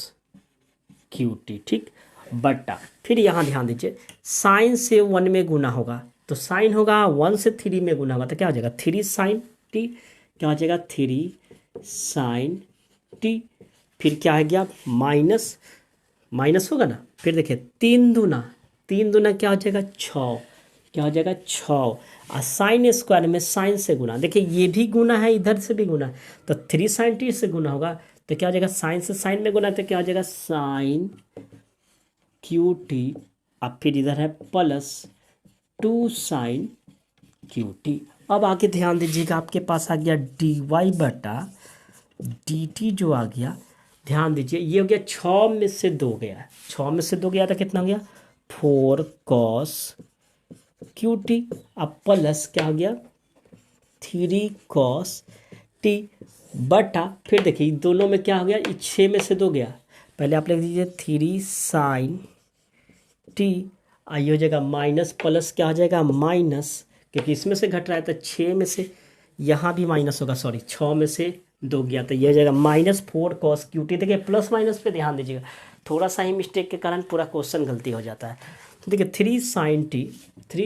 QT, ठीक, बटा फिर यहाँ ध्यान दीजिए साइन से 1 में गुना होगा तो साइन होगा, 1 से 3 में गुना होगा तो क्या हो जाएगा 3 sin t, क्या हो जाएगा 3 sin t। फिर क्या है गया माइनस होगा ना, फिर देखिए 3 दूना क्या हो जाएगा 6, क्या हो जाएगा 6, और साइन स्क्वायर में साइन से गुना, देखिए ये भी गुना है इधर से भी गुना है, तो 3 sin t से गुना होगा तो क्या हो जाएगा साइन से साइन में गुना, तो क्या हो जाएगा साइन QT, अब फिर इधर है प्लस 2 sin QT। अब आगे ध्यान दीजिएगा, आपके पास आ गया dy/dt जो आ गया, ध्यान दीजिए ये हो गया 6 में से 2 गया, 6 में से 2 गया तो कितना हो गया 4 cos QT, अब प्लस क्या हो गया 3 cos t, बटा फिर देखिए दोनों में क्या हो गया, 6 में से 2 गया, पहले आप लिख दीजिए 3 sin t, आइए हो जाएगा माइनस प्लस क्या हो जाएगा माइनस, क्योंकि इसमें से घट रहा है तो 6 में से यहाँ भी माइनस होगा, सॉरी 6 में से 2 गया तो ये हो जाएगा -4 cos QT। देखिए प्लस माइनस पे ध्यान दीजिएगा, थोड़ा सा ही मिस्टेक के कारण पूरा क्वेश्चन गलती हो जाता है। तो देखिए 3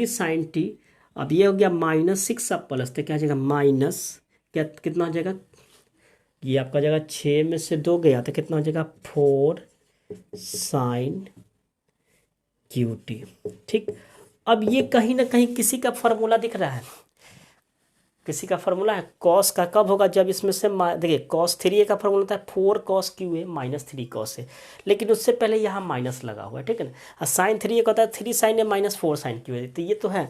sin t, अब ये हो गया -6 अब प्लस, तो क्या हो जाएगा माइनस, क्या कितना हो जाएगा, ये आपका जगह 6 में से 2 गया तो कितना हो जाएगा 4 sin QT, ठीक। अब ये कहीं ना कहीं किसी का फार्मूला दिख रहा है, किसी का फार्मूला है, cos का कब होगा जब इसमें से देखिए cos 3a का फार्मूला होता है 4 cos QA -3 cos a, लेकिन उससे पहले यहाँ माइनस लगा हुआ है, ठीक है ना, और साइन 3a का होता है 3 sin a -4 sin QA, तो ये तो है,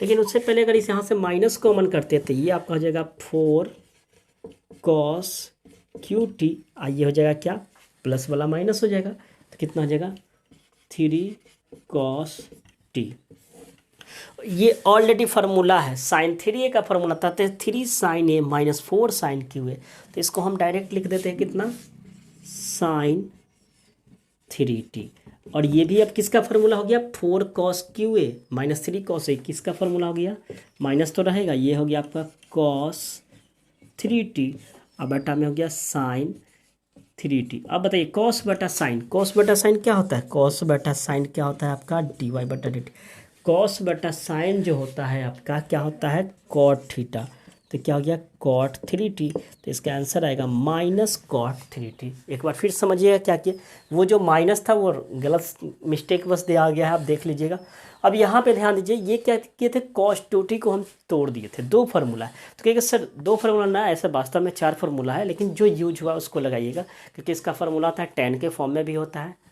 लेकिन उससे पहले अगर इस यहाँ से माइनस कॉमन करते हैं तो ये आपका हो जाएगा 4 cos QT, आइए हो जाएगा क्या प्लस वाला माइनस हो जाएगा, तो कितना हो जाएगा 3 cos t। ये ऑलरेडी फार्मूला है, sin 3a का फार्मूला था 3 sin a -4 sin QA, तो इसको हम डायरेक्ट लिख देते हैं कितना sin 3t, और ये भी अब किसका फार्मूला हो गया 4 cos QA -3 cos a, किसका फार्मूला हो गया, माइनस तो रहेगा, ये हो गया आपका cos 3t, अब बटा में हो गया sin 3t। अब बताइए कॉस बटा साइन, कॉस बटा साइन क्या होता है, कॉस बटा साइन क्या होता है आपका dy बटा dt। कॉस बटा साइन जो होता है आपका क्या होता है कॉट थीटा, तो क्या हो गया कॉट 3t, तो इसका आंसर आएगा माइनस कॉट 3t। एक बार फिर समझिएगा क्या किया, वो जो माइनस था वो गलत मिस्टेक बस दिया गया है, आप देख लीजिएगा। अब यहाँ पे ध्यान दीजिए, ये क्या किए थे कॉस 2t को हम तोड़ दिए थे, दो फार्मूला है। तो कहेगा सर दो फार्मूला ना, ऐसा वास्तव में 4 फार्मूला है, लेकिन जो यूज हुआ उसको लगाइएगा, क्योंकि इसका फार्मूला था tan के फॉर्म में भी होता है,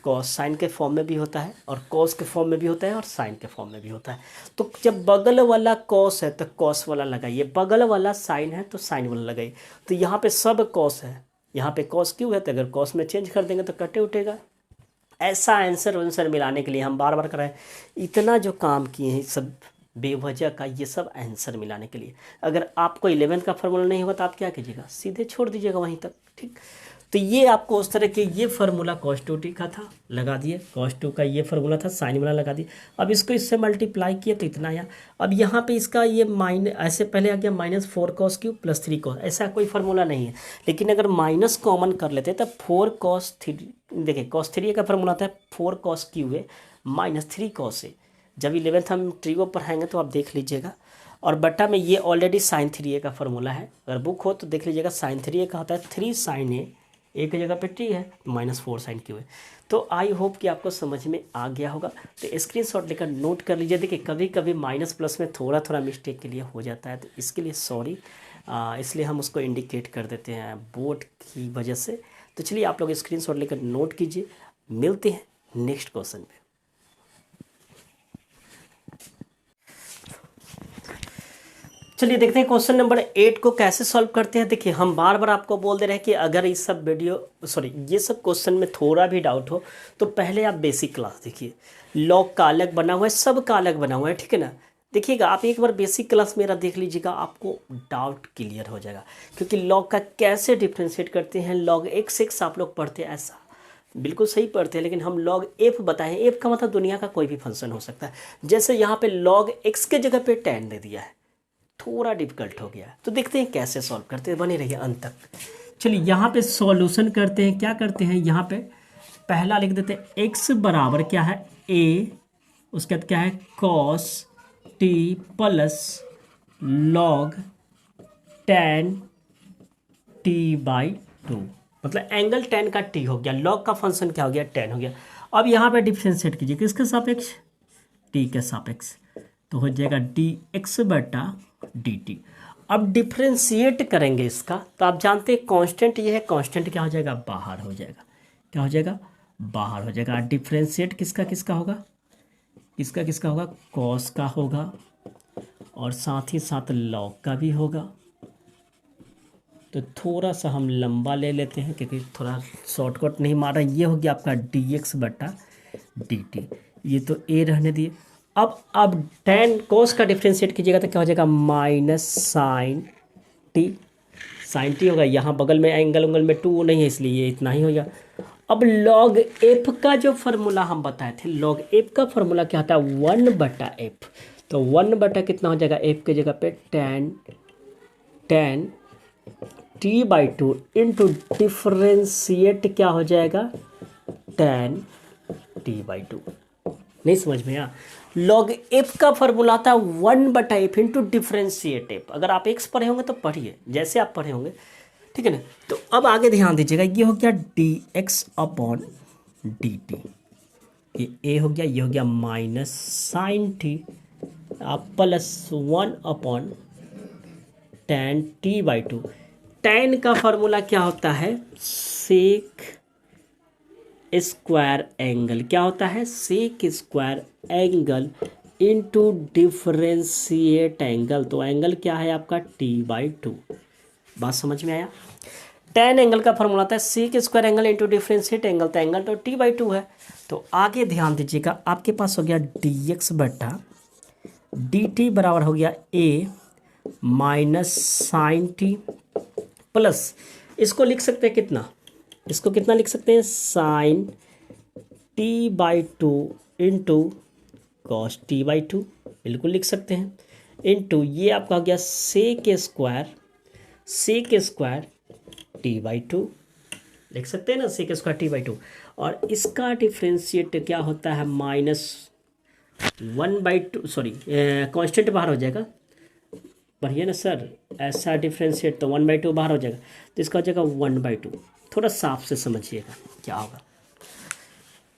कॉस साइन के फॉर्म में भी होता है, और कॉस के फॉर्म में भी होता है, और साइन के फॉर्म में भी होता है। तो जब बगल वाला कॉस है तो कॉस वाला लगाइए, बगल वाला साइन है तो साइन वाला लगाइए। तो यहाँ पे सब कॉस है, यहाँ पे कॉस क्यों है, तो अगर कॉस में चेंज कर देंगे तो कटे उठेगा। ऐसा आंसर मिलाने के लिए हम बार बार कराएं, इतना जो काम किए हैं सब बेवजह का, ये सब आंसर मिलाने के लिए। अगर आपको 11th का फार्मूला नहीं होगा तो आप क्या कीजिएगा, सीधे छोड़ दीजिएगा वहीं तक, ठीक। तो ये आपको उस तरह के ये फार्मूला cos 2t का था, लगा दिए, cos 2 का ये फार्मूला था, साइन वाला लगा दिए। अब इसको इससे मल्टीप्लाई किया तो इतना आया। अब यहाँ पे इसका ये ऐसे पहले आ गया -4 cos क्यूब प्लस 3 cos, ऐसा कोई फार्मूला नहीं है। लेकिन अगर माइनस कॉमन कर लेते तब 4 cos 3, देखिए cos 3 का फार्मूला था 4 cos क्यूब है -3 cos है। जब 11th हम ट्रिगो पढ़ाएंगे तो आप देख लीजिएगा। और बटा में ये ऑलरेडी साइन 3a का फार्मूला है, अगर बुक हो तो देख लीजिएगा, साइन 3a का होता है 3 sin a, एक जगह पे टी है -4 sin क्यू है। तो आई होप कि आपको समझ में आ गया होगा। तो स्क्रीनशॉट लेकर नोट कर लीजिए। देखिए कभी कभी माइनस प्लस में थोड़ा थोड़ा मिस्टेक के लिए हो जाता है, तो इसके लिए सॉरी, इसलिए हम उसको इंडिकेट कर देते हैं बोर्ड की वजह से। तो चलिए आप लोग स्क्रीनशॉट लेकर नोट कीजिए, मिलते हैं नेक्स्ट क्वेश्चन पे। चलिए देखते हैं क्वेश्चन नंबर 8 को कैसे सॉल्व करते हैं। देखिए हम बार बार आपको बोल दे रहे हैं कि अगर ये सब ये सब क्वेश्चन में थोड़ा भी डाउट हो तो पहले आप बेसिक क्लास देखिए। लॉग का अलग बना हुआ है, सब का अलग बना हुआ है, ठीक है ना। देखिएगा आप एक बार बेसिक क्लास मेरा देख लीजिएगा, आपको डाउट क्लियर हो जाएगा। क्योंकि लॉग का कैसे डिफ्रेंशिएट करते हैं, लॉग x आप लोग पढ़ते हैं, ऐसा बिल्कुल सही पढ़ते हैं, लेकिन हम लॉग एफ बताएं। एफ का मतलब दुनिया का कोई भी फंक्शन हो सकता है। जैसे यहाँ पे लॉग x के जगह पे tan दे दिया है, थोड़ा डिफिकल्ट हो गया। तो देखते हैं कैसे सॉल्व करते हैं, बने रहिए अंत तक। चलिए यहाँ पे सॉल्यूशन करते हैं। क्या करते हैं, यहाँ पे पहला लिख देते हैं x बराबर क्या है a, उसके बाद क्या है cos t plus log tan t/2, मतलब एंगल tan का t हो गया, log का फंक्शन क्या हो गया tan हो गया। अब यहाँ पे डिफरेंशिएट कीजिए, किसके सापेक्ष, t के सापेक्ष, तो हो जाएगा dx बटा dt। अब डिफ्रेंशिएट करेंगे इसका, तो आप जानते हैं कांस्टेंट ये है, कांस्टेंट क्या हो जाएगा बाहर हो जाएगा, क्या हो जाएगा बाहर हो जाएगा। डिफ्रेंशिएट किसका किसका होगा, किसका किसका होगा, कॉस का होगा और साथ ही साथ लॉग का भी होगा। तो थोड़ा सा हम लंबा ले लेते हैं क्योंकि थोड़ा शॉर्टकट नहीं मारा। ये हो गया आपका dx बटा dt, ये तो a रहने दिए। अब tan cos का डिफ्रेंशिएट कीजिएगा तो क्या हो जाएगा माइनस साइन t होगा। यहाँ बगल में एंगल में 2 नहीं है, इसलिए ये इतना ही हो गया। अब log f का जो फार्मूला हम बताए थे, log f का फार्मूला क्या होता है 1/f, तो 1 कितना हो जाएगा f के जगह पे tan t/2 इंटू डिफ्रेंशिएट क्या हो जाएगा tan t/2। नहीं समझ में आया। log f का फॉर्मूला था 1/f इंटू डिफ्रेंशिएट f। अगर आप x पढ़े होंगे तो पढ़िए जैसे आप पढ़े होंगे, ठीक है ना। तो अब आगे ध्यान दीजिएगा, ये हो गया dx अपॉन dt, ये a हो गया, ये हो गया माइनस साइन t आप प्लस 1 tan t/2। tan का फॉर्मूला क्या होता है सेक स्क्वायर एंगल, क्या होता है sec square angle into differentiate angle. तो एंगल क्या है आपका t/2, बात समझ में आया। tan एंगल का फॉर्मूला था sec square angle into differentiate angle, तो एंगल तो t/2 है। तो आगे ध्यान दीजिएगा, आपके पास हो गया dx बटा dt बराबर हो गया a minus sine t plus, इसको लिख सकते हैं कितना, इसको कितना लिख सकते हैं sign t/2 into cos t/2, बिल्कुल लिख सकते हैं, इंटू ये आपका हो गया सेक स्क्वायर t/2 लिख सकते हैं ना sec square T by two. और इसका डिफ्रेंशिएट क्या होता है -1/2, सॉरी कांस्टेंट बाहर हो जाएगा, बढ़िया ना सर, ऐसा डिफ्रेंशिएट तो 1/2 बाहर हो जाएगा, तो इसका हो जाएगा 1/2। थोड़ा साफ से समझिएगा क्या होगा।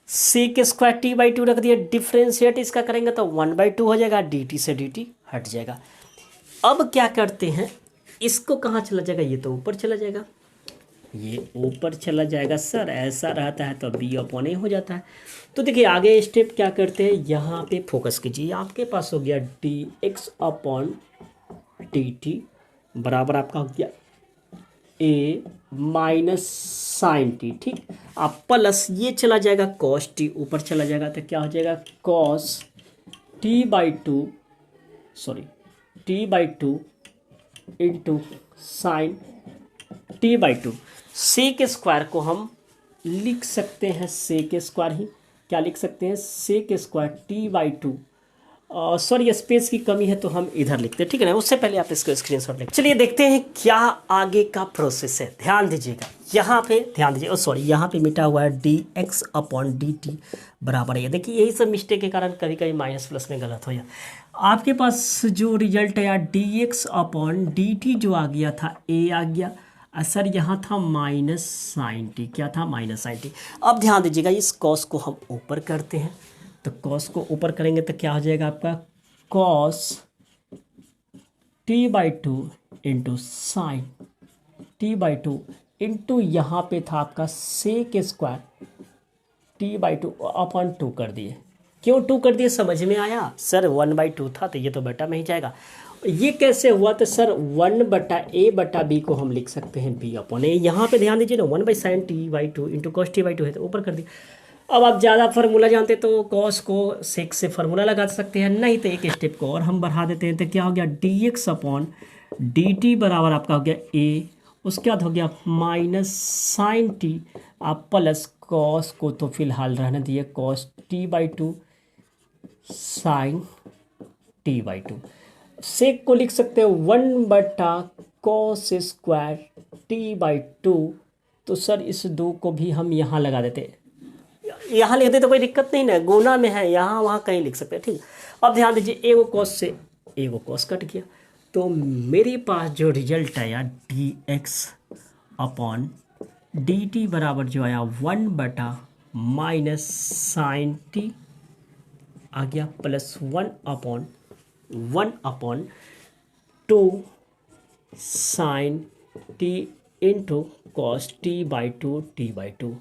Sec square T by two रख दिया, डिफ्रेंशिएट इसका करेंगे तो 1/2 हो जाएगा, डी टी से डी टी हट जाएगा। अब क्या करते हैं, इसको कहाँ चला जाएगा, ये तो ऊपर चला जाएगा, ये ऊपर चला जाएगा सर, ऐसा रहता है तो बी अपॉन ए हो जाता है। तो देखिए आगे स्टेप क्या करते हैं, यहाँ पे फोकस कीजिए, आपके पास हो गया D X upon D T बराबर आपका हो गया ए माइनस साइन टी, ठीक। आप प्लस ये चला जाएगा कॉस टी ऊपर चला जाएगा, तो क्या हो जाएगा cos T by two, sorry T by two into sine T by two. Sec square को हम लिख सकते हैं सेक स्क्वायर ही, क्या लिख सकते हैं sec square T by two, sorry space की कमी है तो हम इधर लिखते हैं, ठीक है ना। उससे पहले आप इसको स्क्रीनशॉट लें। चलिए देखते हैं क्या आगे का प्रोसेस है, ध्यान दीजिएगा यहाँ पे, ध्यान दीजिए, सॉरी यहाँ पे मिटा हुआ है D X upon D T बराबर है। देखिए यही सब मिस्टेक के कारण कभी कभी माइनस प्लस में गलत हो जाए। आपके पास जो रिजल्ट है यार D X upon D T जो आ गया था ए आ गया, सर यहाँ था माइनस साइन टी, क्या था माइनस साइन टी। अब ध्यान दीजिएगा इस कॉस को हम ऊपर करते हैं, तो कॉस को ऊपर करेंगे तो क्या हो जाएगा आपका cos T by two into sine T by two into यहाँ पे था आपका sec square T by two upon 2 कर दिए। क्यों 2 कर दिए समझ में आया सर, 1/2 था तो ये तो बटा में ही जाएगा। ये कैसे हुआ, तो सर 1/a/b को हम लिख सकते हैं b अपॉन ए। यहाँ पे ध्यान दीजिए ना 1/sin t by two into cos T by to है तो ऊपर कर दिया। अब आप ज़्यादा फार्मूला जानते तो कॉस को सेक से फार्मूला लगा सकते हैं, नहीं तो एक स्टेप को और हम बढ़ा देते हैं, तो क्या हो गया D X upon D T बराबर आपका हो गया ए, उसके बाद हो गया माइनस साइन टी, आप प्लस कॉस को तो फिलहाल रहने दिए cos T by two sine T by two. Sec को लिख सकते हैं 1/cos square T by two, तो सर इस 2 को भी हम यहाँ लगा देते, यहाँ लिख दे तो कोई दिक्कत नहीं ना, गुना में है यहाँ वहाँ कहीं लिख सकते हैं, ठीक। अब ध्यान दीजिए एगो कॉस से एगो कॉस कट गया, तो मेरे पास जो रिजल्ट आया D X upon D T बराबर जो आया 1/ माइनस साइन टी आ गया plus 1/2 sine T into cos T by two.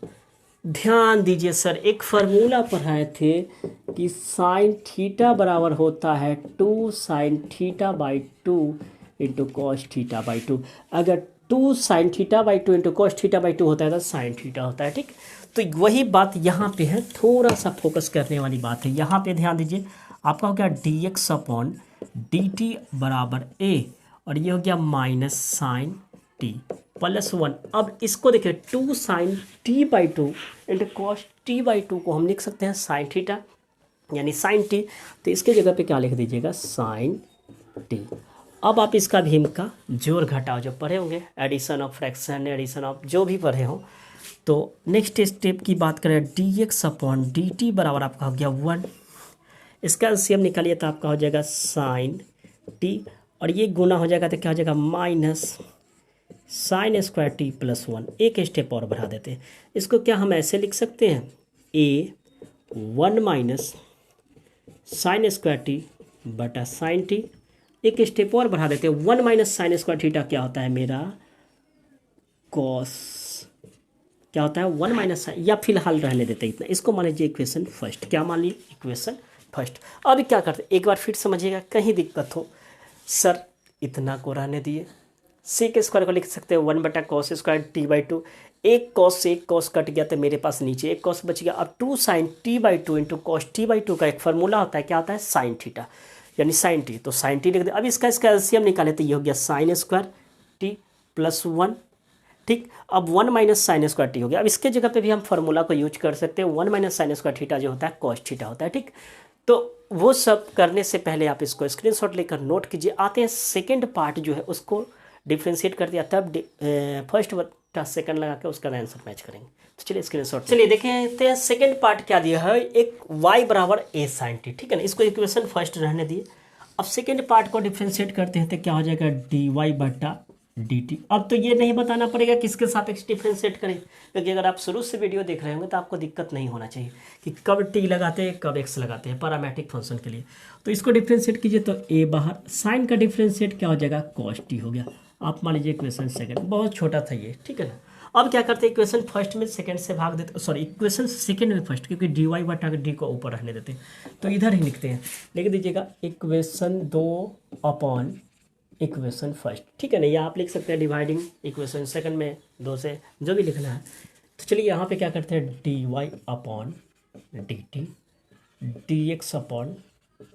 ध्यान दीजिए सर एक फार्मूला पढ़ाए थे कि साइन थीटा बराबर होता है 2 sign theta by two into cos theta by to. अगर 2 sign theta by two into cos theta by to होता है तो साइन थीटा होता है, ठीक। तो वही बात यहाँ पे है, थोड़ा सा फोकस करने वाली बात है। यहाँ पे ध्यान दीजिए आपका हो गया D X upon D T बराबर ए, और ये हो गया माइनस साइन टी प्लस 1। अब इसको देखिए 2 sine T by two into cos T by two को हम लिख सकते हैं साइन थीटा यानी साइन टी, तो इसके जगह पे क्या लिख दीजिएगा साइन टी। अब आप इसका भीम का जोड़ घटाव जो पढ़े होंगे, addition of fraction, addition of जो भी पढ़े हों, तो नेक्स्ट स्टेप की बात करें D X upon D T बराबर आपका हो गया 1, इसका एलसीएम निकालिए तो आपका हो जाएगा साइन टी, और ये गुना हो जाएगा तो क्या हो जाएगा minus sine square T plus 1। एक स्टेप और बढ़ा देते हैं, इसको क्या हम ऐसे लिख सकते हैं ए 1 माइनस साइन स्क्वायर टी बटा साइन टी। एक स्टेप और बढ़ा देते हैं 1 माइनस साइन स्क्वायर थीटा क्या होता है मेरा कॉस, क्या होता है 1 माइनस साइन, या फिलहाल रहने देते हैं इतना, इसको मान लीजिए इक्वेशन फर्स्ट। क्या मान लीजिए इक्वेशन फर्स्ट। अब क्या करते एक बार फिर समझिएगा, कहीं दिक्कत हो सर इतना को रहने दिए, सेक स्क्वायर को लिख सकते हैं 1/cos square T by to. एक कॉस से एक कॉस कट गया तो मेरे पास नीचे एक कॉस बच गया। अब 2 sine T by two into cos T by two का एक फार्मूला होता है, क्या होता है साइन थीटा यानी साइन टी, तो साइन टी लिख दे। अब इसका एलसीएम निकाले तो ये हो गया साइन स्क्वायर टी प्लस 1, ठीक। अब 1 माइनस साइन स्क्वायर टी हो गया। अब इसके जगह पे भी हम फार्मूला को यूज कर सकते हैं, 1 माइनस साइन स्क्वायर थीटा जो होता है कॉस थीटा होता है, ठीक। तो वो सब करने से पहले आप इसको स्क्रीनशॉट लेकर नोट कीजिए। आते हैं सेकेंड पार्ट जो है उसको डिफ्रेंशिएट कर दिया, तब फर्स्ट सेकंड लगा के उसका आंसर मैच करेंगे। तो चलिए स्क्रीनशॉट चलिए देखते हैं सेकंड पार्ट क्या दिया है, एक y बराबर a sin t, ठीक है ना। इसको इक्वेशन फर्स्ट रहने दिए। अब सेकंड पार्ट को डिफ्रेंशिएट करते हैं तो क्या हो जाएगा dy बटा dt। अब तो ये नहीं बताना पड़ेगा किसके सापेक्ष डिफ्रेंशिएट करें, क्योंकि अगर आप शुरू से वीडियो देख रहे होंगे तो आपको दिक्कत नहीं होना चाहिए कि कब t लगाते हैं कब x लगाते हैं पैरामेट्रिक फंक्शन के लिए। तो इसको डिफ्रेंशिएट कीजिए तो a बाहर, साइन का डिफ्रेंशिएट क्या हो जाएगा cos t हो गया। आप मान लीजिए इक्वेशन सेकंड, बहुत छोटा था ये, ठीक है ना। अब क्या करते हैं इक्वेशन फर्स्ट में सेकंड से भाग देते, सॉरी इक्वेशन सेकंड में फर्स्ट, क्योंकि डी वाई बटा डी को ऊपर रहने देते हैं तो इधर ही लिखते हैं। लिख दीजिएगा इक्वेशन 2 अपॉन इक्वेशन फर्स्ट, ठीक है ना। या आप लिख सकते हैं डिवाइडिंग इक्वेशन सेकंड में 2 से, जो भी लिखना है। तो चलिए यहाँ पे क्या करते हैं D Y upon D T, D X upon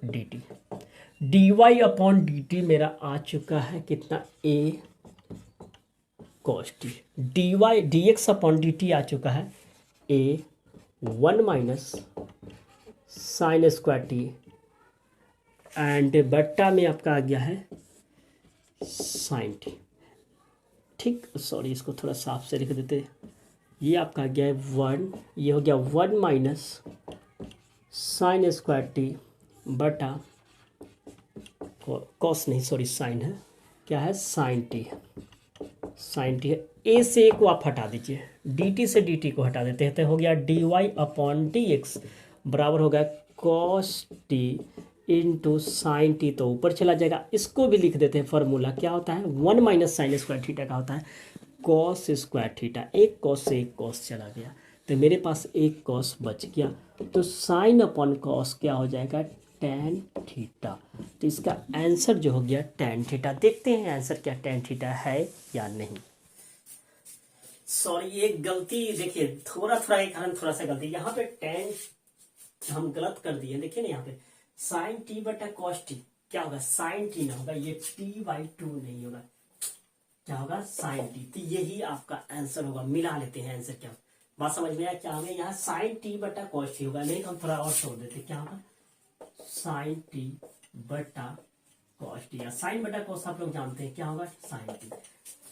D T. D Y upon D T मेरा आ चुका है कितना a cos t, D Y D X upon D T आ चुका है a 1 minus sine square T, and बट्टा में आपका आ गया है साइन टी, ठीक। सॉरी इसको थोड़ा साफ से लिख देते, ये आपका आ गया है 1, ये हो गया 1 माइनस साइन स्क्वायर टी बटा कॉस नहीं सॉरी साइन है, क्या है साइन टी है, साइन टी है। ए से ए को आप हटा दीजिए, डी टी से डी टी को हटा देते हैं तो हो गया D Y upon D X बराबर हो गया cos T into sine T, तो ऊपर चला जाएगा। इसको भी लिख देते हैं, फार्मूला क्या होता है 1 माइनस साइन स्क्वायर थीटा का होता है कॉस स्क्वायर थीटा। एक कॉस से एक कॉस चला गया तो मेरे पास एक कॉस बच गया, तो साइन अपॉन कॉस क्या हो जाएगा टैन थीटा। तो इसका आंसर जो हो गया टैन थीटा। देखते हैं आंसर क्या टैन थीटा है या नहीं। सॉरी ये गलती देखिए, थोड़ा के कारण थोड़ा सा गलती, यहाँ पे टैन हम गलत कर दिए। देखिए ना यहाँ पे साइन टी बटा कॉस टी क्या होगा, साइन टी ना होगा, ये टी बाई 2 नहीं होगा, क्या होगा साइन टी। तो यही आपका आंसर होगा। मिला लेते हैं आंसर, क्या बात समझ में आया क्या होगा, यहाँ साइन टी बटा कॉस टी होगा, नहीं तो हम थोड़ा और छोड़ देते, क्या होगा साइन टी बटा कॉस टी, या साइन बटा कॉस आप लोग जानते हैं क्या होगा साइन टी।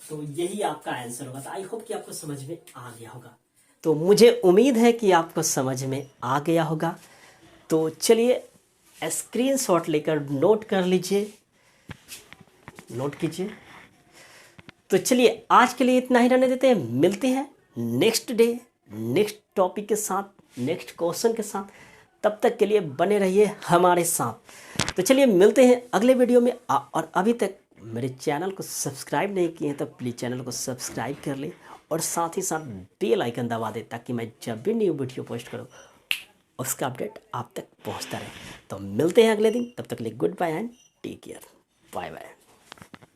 तो यही आपका आंसर होगा। तो आई होप कि आपको समझ में आ गया होगा। तो मुझे उम्मीद है कि आपको समझ में आ गया होगा। तो चलिए स्क्रीनशॉट लेकर नोट कर लीजिए, नोट कीजिए। तो चलिए आज के लिए इतना ही रहने देते हैं, मिलते हैं नेक्स्ट डे नेक्स्ट टॉपिक के साथ, नेक्स्ट क्वेश्चन के साथ। तब तक के लिए बने रहिए हमारे साथ। तो चलिए मिलते हैं अगले वीडियो में। और अभी तक मेरे चैनल को सब्सक्राइब नहीं किए हैं तो प्लीज़ चैनल को सब्सक्राइब कर लें और साथ ही साथ बेल आइकन दबा दें, ताकि मैं जब भी न्यू वीडियो पोस्ट करूँ उसका अपडेट आप तक पहुंचता रहे। तो मिलते हैं अगले दिन, तब तक के लिए good bye and take care, bye bye.